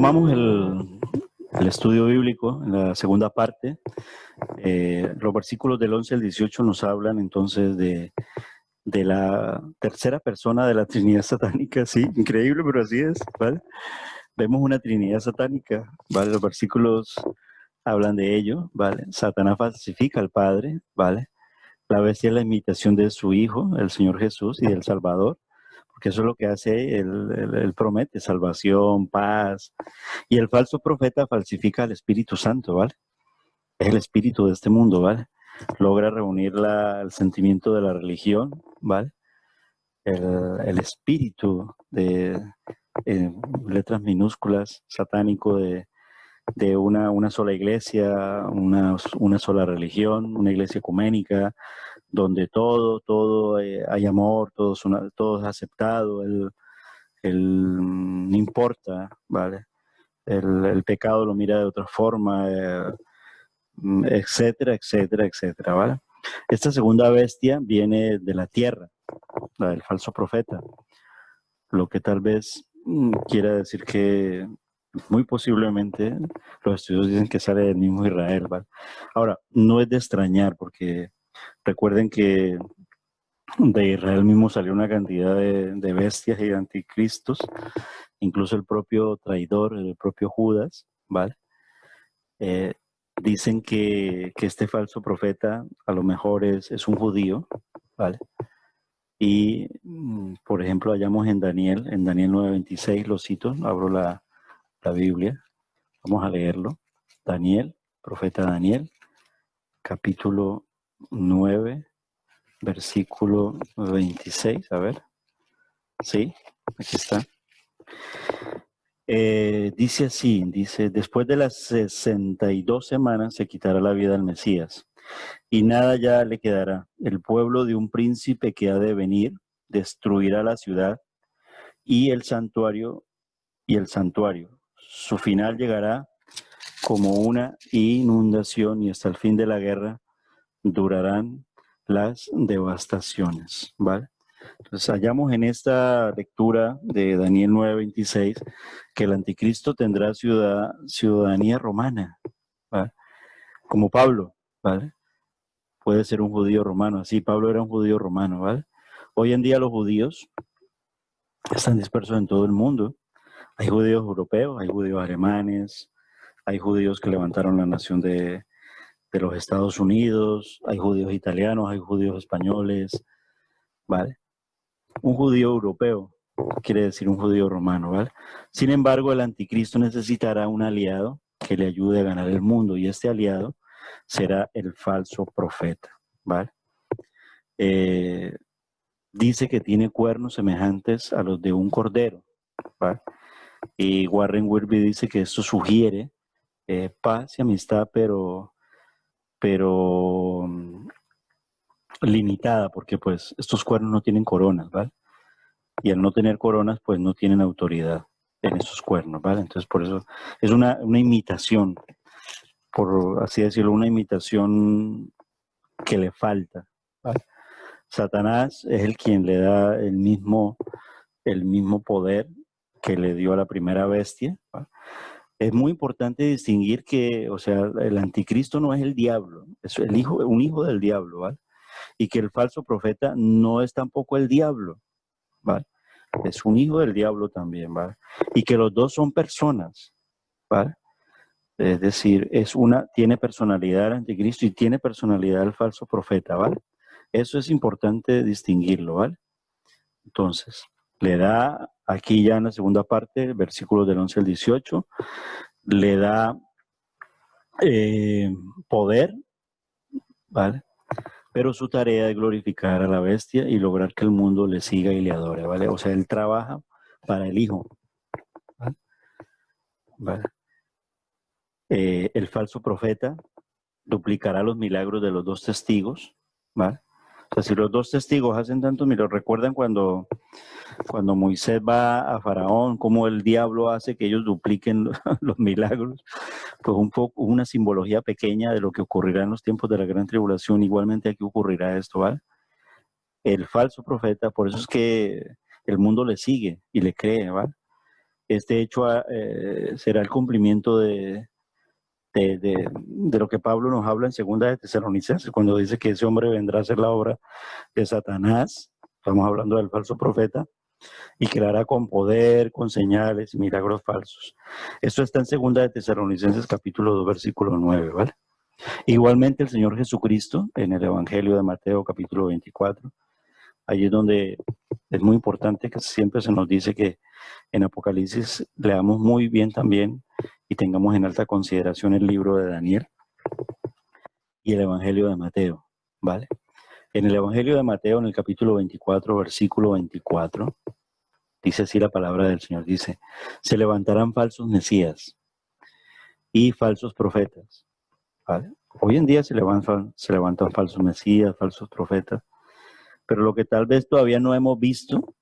Retomamos el estudio bíblico en la segunda parte. Los versículos del 11 al 18 nos hablan entonces de la tercera persona de la Trinidad satánica. Sí, increíble, pero así es, ¿vale? Vemos una Trinidad satánica, ¿vale? Los versículos hablan de ello, ¿vale? Satanás falsifica al Padre, ¿vale? La bestia es la imitación de su Hijo, el Señor Jesús, y del Salvador, porque eso es lo que hace, él promete salvación, paz, y el falso profeta falsifica al Espíritu Santo, ¿vale? Es el espíritu de este mundo, ¿vale? Logra reunir el sentimiento de la religión, ¿vale? El espíritu de letras minúsculas, satánico de una sola iglesia, una sola religión, una iglesia ecuménica, donde todo hay amor, todo es aceptado, no importa, ¿vale? El pecado lo mira de otra forma, etcétera, etcétera, etcétera, ¿vale? Esta segunda bestia viene de la tierra, la del falso profeta, lo que tal vez quiera decir que muy posiblemente los estudios dicen que sale del mismo Israel, ¿vale? Ahora, no es de extrañar porque recuerden que de Israel mismo salió una cantidad de bestias y de anticristos, incluso el propio traidor, el propio Judas, ¿vale? Dicen que este falso profeta a lo mejor es un judío, ¿vale? Y, por ejemplo, hallamos en Daniel 9:26, lo cito, abro la Biblia, vamos a leerlo. Daniel, profeta Daniel, capítulo 9, versículo 26, a ver, sí, aquí está. Dice así, después de las 62 semanas se quitará la vida al Mesías, y nada ya le quedará. El pueblo de un príncipe que ha de venir destruirá la ciudad y el santuario, Su final llegará como una inundación y hasta el fin de la guerra durarán las devastaciones, ¿vale? Entonces hallamos en esta lectura de Daniel 9:26 que el anticristo tendrá ciudadanía romana, ¿vale? Como Pablo, ¿vale? Puede ser un judío romano, así Pablo era un judío romano, ¿vale? Hoy en día los judíos están dispersos en todo el mundo. Hay judíos europeos, hay judíos alemanes, hay judíos que levantaron la nación de los Estados Unidos, hay judíos italianos, hay judíos españoles, ¿vale? Un judío europeo quiere decir un judío romano, ¿vale? Sin embargo, el anticristo necesitará un aliado que le ayude a ganar el mundo, y este aliado será el falso profeta, ¿vale? Dice que tiene cuernos semejantes a los de un cordero, ¿vale? Y Warren Wiersbe dice que esto sugiere paz y amistad, pero limitada, porque pues estos cuernos no tienen coronas, ¿vale? Y al no tener coronas, pues no tienen autoridad en esos cuernos, ¿vale? Entonces por eso es una imitación, por así decirlo, una imitación que le falta, ¿vale? Satanás es el quien le da el mismo poder que le dio a la primera bestia, ¿vale? Es muy importante distinguir que, o sea, el anticristo no es el diablo, es un hijo del diablo, ¿vale? Y que el falso profeta no es tampoco el diablo, ¿vale? Es un hijo del diablo también, ¿vale? Y que los dos son personas, ¿vale? Es decir, tiene personalidad el anticristo y tiene personalidad el falso profeta, ¿vale? Eso es importante distinguirlo, ¿vale? Entonces, le da aquí ya en la segunda parte, versículos del 11 al 18, le da poder, ¿vale? Pero su tarea es glorificar a la bestia y lograr que el mundo le siga y le adore, ¿vale? O sea, él trabaja para el Hijo, ¿vale? ¿Vale? El falso profeta duplicará los milagros de los dos testigos, ¿vale? O sea, si los dos testigos hacen tantos milagros, ¿recuerdan cuando Moisés va a Faraón, cómo el diablo hace que ellos dupliquen los milagros? Pues un poco, una simbología pequeña de lo que ocurrirá en los tiempos de la gran tribulación. Igualmente aquí ocurrirá esto, ¿vale? El falso profeta, por eso es que el mundo le sigue y le cree, ¿vale? Este hecho será el cumplimiento de lo que Pablo nos habla en Segunda de Tesalonicenses, cuando dice que ese hombre vendrá a hacer la obra de Satanás. Estamos hablando del falso profeta, y que la hará con poder, con señales y milagros falsos. Esto está en Segunda de Tesalonicenses capítulo 2, versículo 9, ¿vale? Igualmente el Señor Jesucristo, en el Evangelio de Mateo capítulo 24, allí es donde es muy importante que siempre se nos dice que en Apocalipsis leamos muy bien también y tengamos en alta consideración el libro de Daniel y el Evangelio de Mateo, ¿vale? En el Evangelio de Mateo, en el capítulo 24, versículo 24, dice así la palabra del Señor, dice, se levantarán falsos mesías y falsos profetas, ¿vale? Hoy en día se levantan falsos mesías, falsos profetas, pero lo que tal vez todavía no hemos visto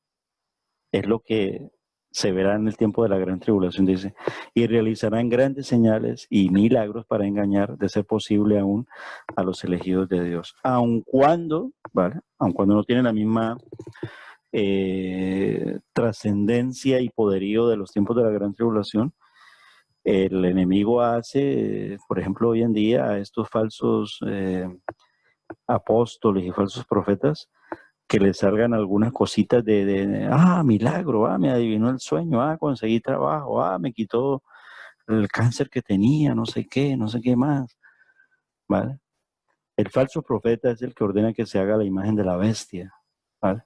es lo que se verá en el tiempo de la gran tribulación, dice, y realizarán grandes señales y milagros para engañar, de ser posible aún, a los elegidos de Dios. Aun cuando, ¿vale? Aun cuando no tienen la misma trascendencia y poderío de los tiempos de la gran tribulación, el enemigo hace, por ejemplo, hoy en día, a estos falsos apóstoles y falsos profetas, que les salgan algunas cositas milagro, me adivinó el sueño, conseguí trabajo, me quitó el cáncer que tenía, no sé qué más, ¿vale? El falso profeta es el que ordena que se haga la imagen de la bestia, ¿vale?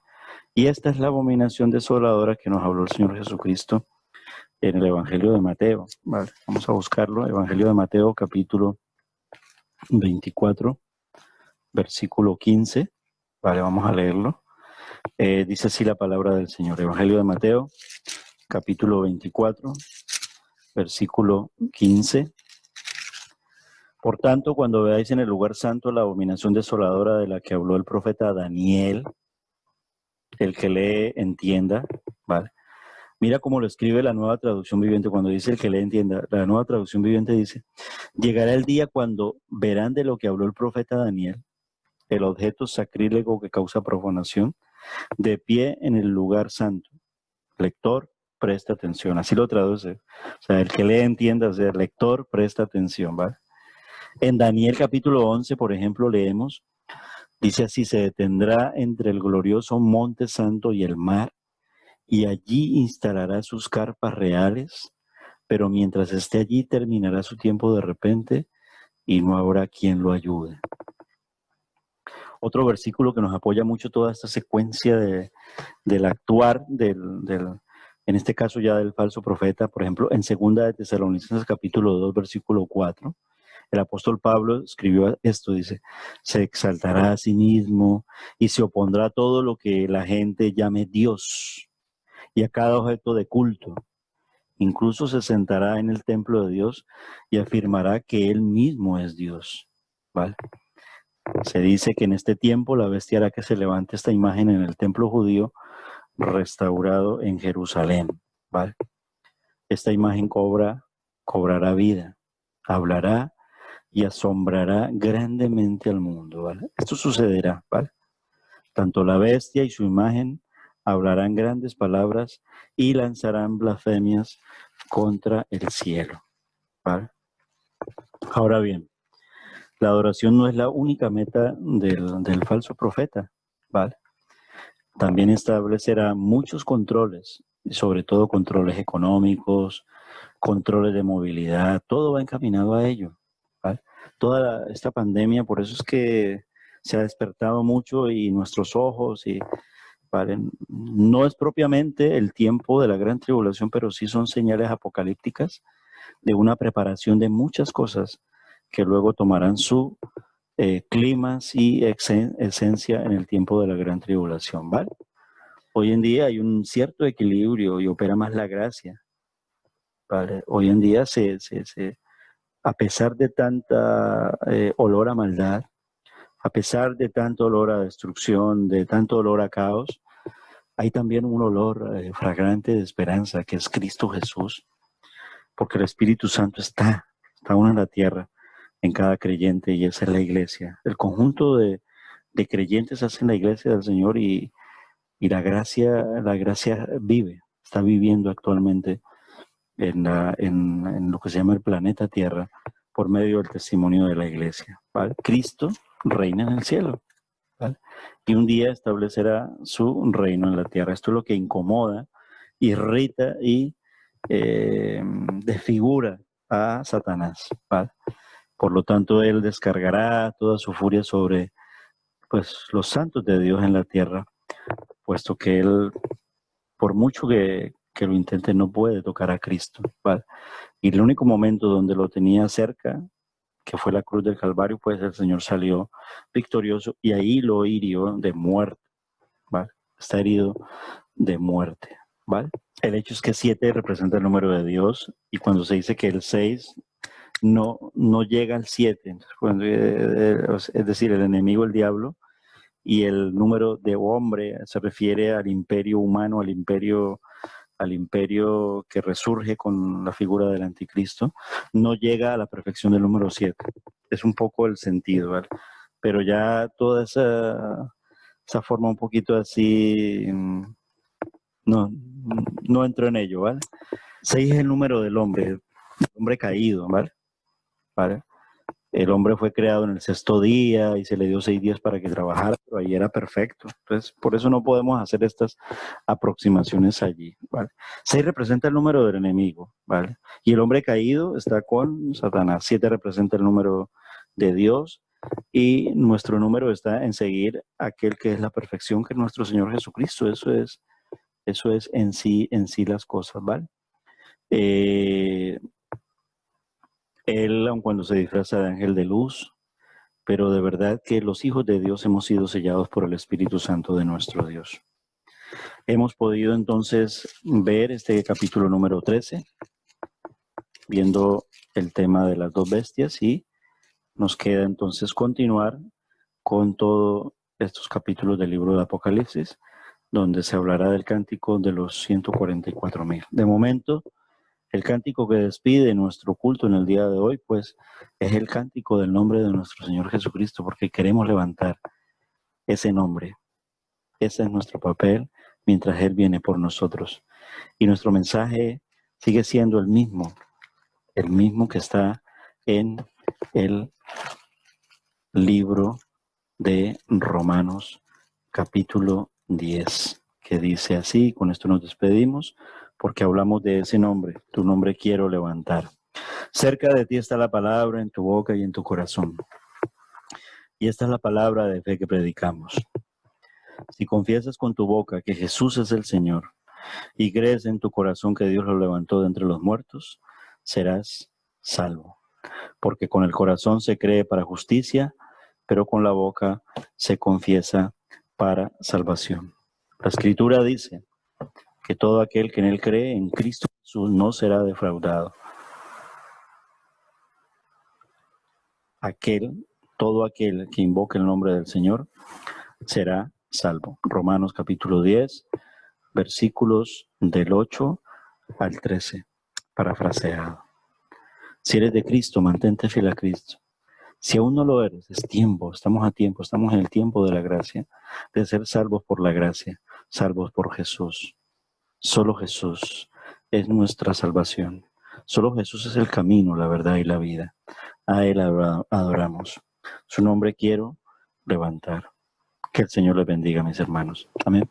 Y esta es la abominación desoladora que nos habló el Señor Jesucristo en el Evangelio de Mateo, ¿vale? Vamos a buscarlo, Evangelio de Mateo, capítulo 24, versículo 15, ¿vale? Vamos a leerlo. Dice así la palabra del Señor, Evangelio de Mateo, capítulo 24, versículo 15. Por tanto, cuando veáis en el lugar santo la abominación desoladora de la que habló el profeta Daniel, el que lee entienda, ¿vale? Mira cómo lo escribe la Nueva Traducción Viviente, cuando dice el que lee entienda. La Nueva Traducción Viviente dice, llegará el día cuando verán de lo que habló el profeta Daniel, el objeto sacrílego que causa profanación, de pie en el lugar santo. Lector, presta atención. Así lo traduce. O sea, el que lee entienda, o sea, el lector, presta atención, ¿vale? En Daniel capítulo 11, por ejemplo, leemos, dice así, se detendrá entre el glorioso monte santo y el mar, y allí instalará sus carpas reales, pero mientras esté allí terminará su tiempo de repente y no habrá quien lo ayude. Otro versículo que nos apoya mucho toda esta secuencia del actuar, en este caso ya del falso profeta, por ejemplo, en Segunda de Tesalonicenses capítulo 2, versículo 4, el apóstol Pablo escribió esto, dice, se exaltará a sí mismo y se opondrá a todo lo que la gente llame Dios y a cada objeto de culto. Incluso se sentará en el templo de Dios y afirmará que él mismo es Dios, ¿vale? Se dice que en este tiempo la bestia hará que se levante esta imagen en el templo judío restaurado en Jerusalén, ¿vale? Esta imagen cobrará vida, hablará y asombrará grandemente al mundo, ¿vale? Esto sucederá, ¿vale? Tanto la bestia y su imagen hablarán grandes palabras y lanzarán blasfemias contra el cielo, ¿vale? Ahora bien, la adoración no es la única meta del falso profeta, ¿vale? También establecerá muchos controles, y sobre todo controles económicos, controles de movilidad, todo va encaminado a ello, ¿vale? Toda esta pandemia, por eso es que se ha despertado mucho y nuestros ojos, ¿vale? No es propiamente el tiempo de la gran tribulación, pero sí son señales apocalípticas de una preparación de muchas cosas que luego tomarán su climas y esencia en el tiempo de la gran tribulación, ¿vale? Hoy en día hay un cierto equilibrio y opera más la gracia, ¿vale? Hoy en día a pesar de tanta olor a maldad, a pesar de tanto olor a destrucción, de tanto olor a caos, hay también un olor fragante de esperanza, que es Cristo Jesús, porque el Espíritu Santo está aún en la tierra, en cada creyente, y esa es la iglesia. El conjunto de creyentes hacen la iglesia del Señor y la gracia vive, está viviendo actualmente en lo que se llama el planeta Tierra por medio del testimonio de la iglesia, ¿vale? Cristo reina en el cielo, ¿vale? Y un día establecerá su reino en la tierra. Esto es lo que incomoda, irrita y desfigura a Satanás, ¿vale? Por lo tanto, él descargará toda su furia sobre, pues, los santos de Dios en la tierra, puesto que él, por mucho que lo intente, no puede tocar a Cristo, ¿vale? Y el único momento donde lo tenía cerca, que fue la cruz del Calvario, pues el Señor salió victorioso y ahí lo hirió de muerte, ¿vale? Está herido de muerte, ¿vale? El hecho es que 7 representa el número de Dios, y cuando se dice que el 6 no llega al 7, es decir, el enemigo, el diablo, y el número de hombre se refiere al imperio humano, al imperio que resurge con la figura del anticristo, no llega a la perfección del número 7. Es un poco el sentido, ¿vale? Pero ya toda esa forma un poquito así, no entro en ello, ¿vale? 6 es el número del hombre caído, ¿vale? ¿Vale? El hombre fue creado en el 6º día y se le dio 6 días para que trabajara, pero ahí era perfecto. Entonces, por eso no podemos hacer estas aproximaciones allí, ¿vale? 6 representa el número del enemigo, ¿vale? Y el hombre caído está con Satanás. 7 representa el número de Dios, y nuestro número está en seguir aquel que es la perfección, que es nuestro Señor Jesucristo. Eso es en sí las cosas, ¿vale? Él, aun cuando se disfraza de ángel de luz, pero de verdad que los hijos de Dios hemos sido sellados por el Espíritu Santo de nuestro Dios. Hemos podido entonces ver este capítulo número 13, viendo el tema de las 2 bestias, y nos queda entonces continuar con todos estos capítulos del libro de Apocalipsis, donde se hablará del cántico de los 144,000. De momento, el cántico que despide nuestro culto en el día de hoy, pues, es el cántico del nombre de nuestro Señor Jesucristo, porque queremos levantar ese nombre. Ese es nuestro papel mientras Él viene por nosotros. Y nuestro mensaje sigue siendo el mismo que está en el libro de Romanos, capítulo 10, que dice así. Con esto nos despedimos, porque hablamos de ese nombre. Tu nombre quiero levantar. Cerca de ti está la palabra, en tu boca y en tu corazón. Y esta es la palabra de fe que predicamos. Si confiesas con tu boca que Jesús es el Señor y crees en tu corazón que Dios lo levantó de entre los muertos, serás salvo. Porque con el corazón se cree para justicia, pero con la boca se confiesa para salvación. La Escritura dice que todo aquel que en Él cree, en Cristo Jesús, no será defraudado. Todo aquel que invoque el nombre del Señor será salvo. Romanos capítulo 10, versículos del 8 al 13, parafraseado. Si eres de Cristo, mantente fiel a Cristo. Si aún no lo eres, es tiempo, estamos a tiempo, estamos en el tiempo de la gracia, de ser salvos por la gracia, salvos por Jesús. Solo Jesús es nuestra salvación. Solo Jesús es el camino, la verdad y la vida. A Él adoramos. Su nombre quiero levantar. Que el Señor les bendiga, mis hermanos. Amén.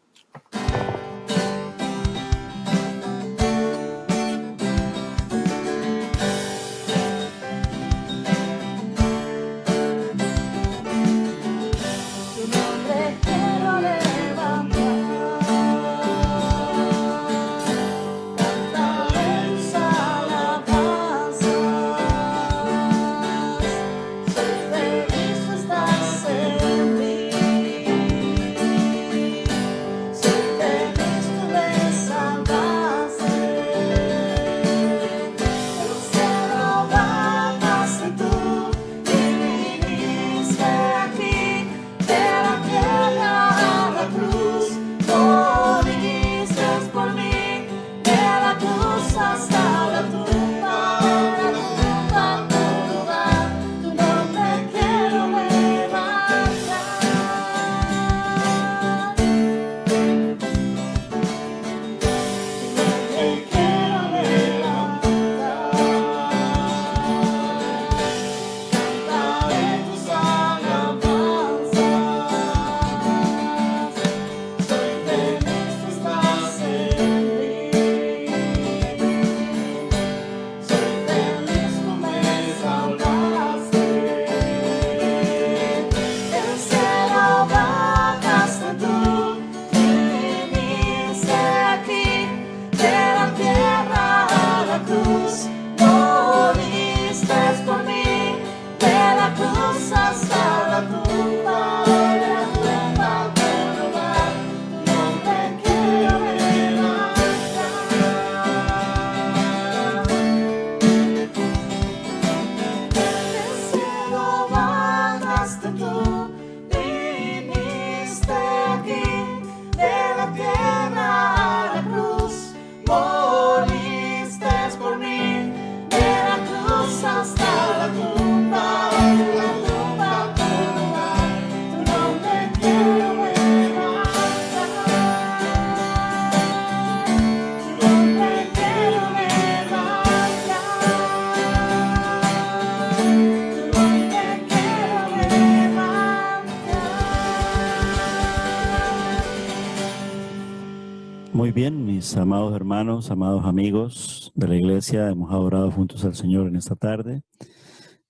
Muy bien, mis amados hermanos, amados amigos de la iglesia, hemos adorado juntos al Señor en esta tarde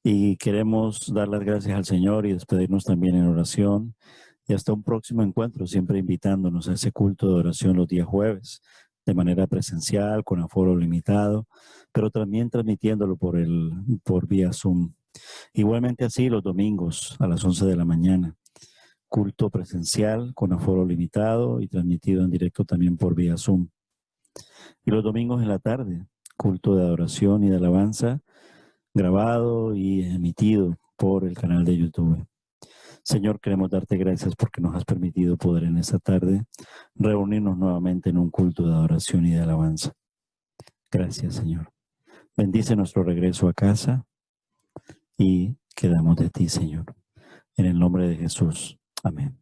y queremos dar las gracias al Señor y despedirnos también en oración y hasta un próximo encuentro, siempre invitándonos a ese culto de oración los días jueves, de manera presencial, con aforo limitado, pero también transmitiéndolo por vía Zoom. Igualmente así los domingos a las 11 de la mañana. Culto presencial con aforo limitado y transmitido en directo también por vía Zoom. Y los domingos en la tarde, culto de adoración y de alabanza, grabado y emitido por el canal de YouTube. Señor, queremos darte gracias porque nos has permitido poder en esta tarde reunirnos nuevamente en un culto de adoración y de alabanza. Gracias, Señor. Bendice nuestro regreso a casa y quedamos de ti, Señor. En el nombre de Jesús. Amén.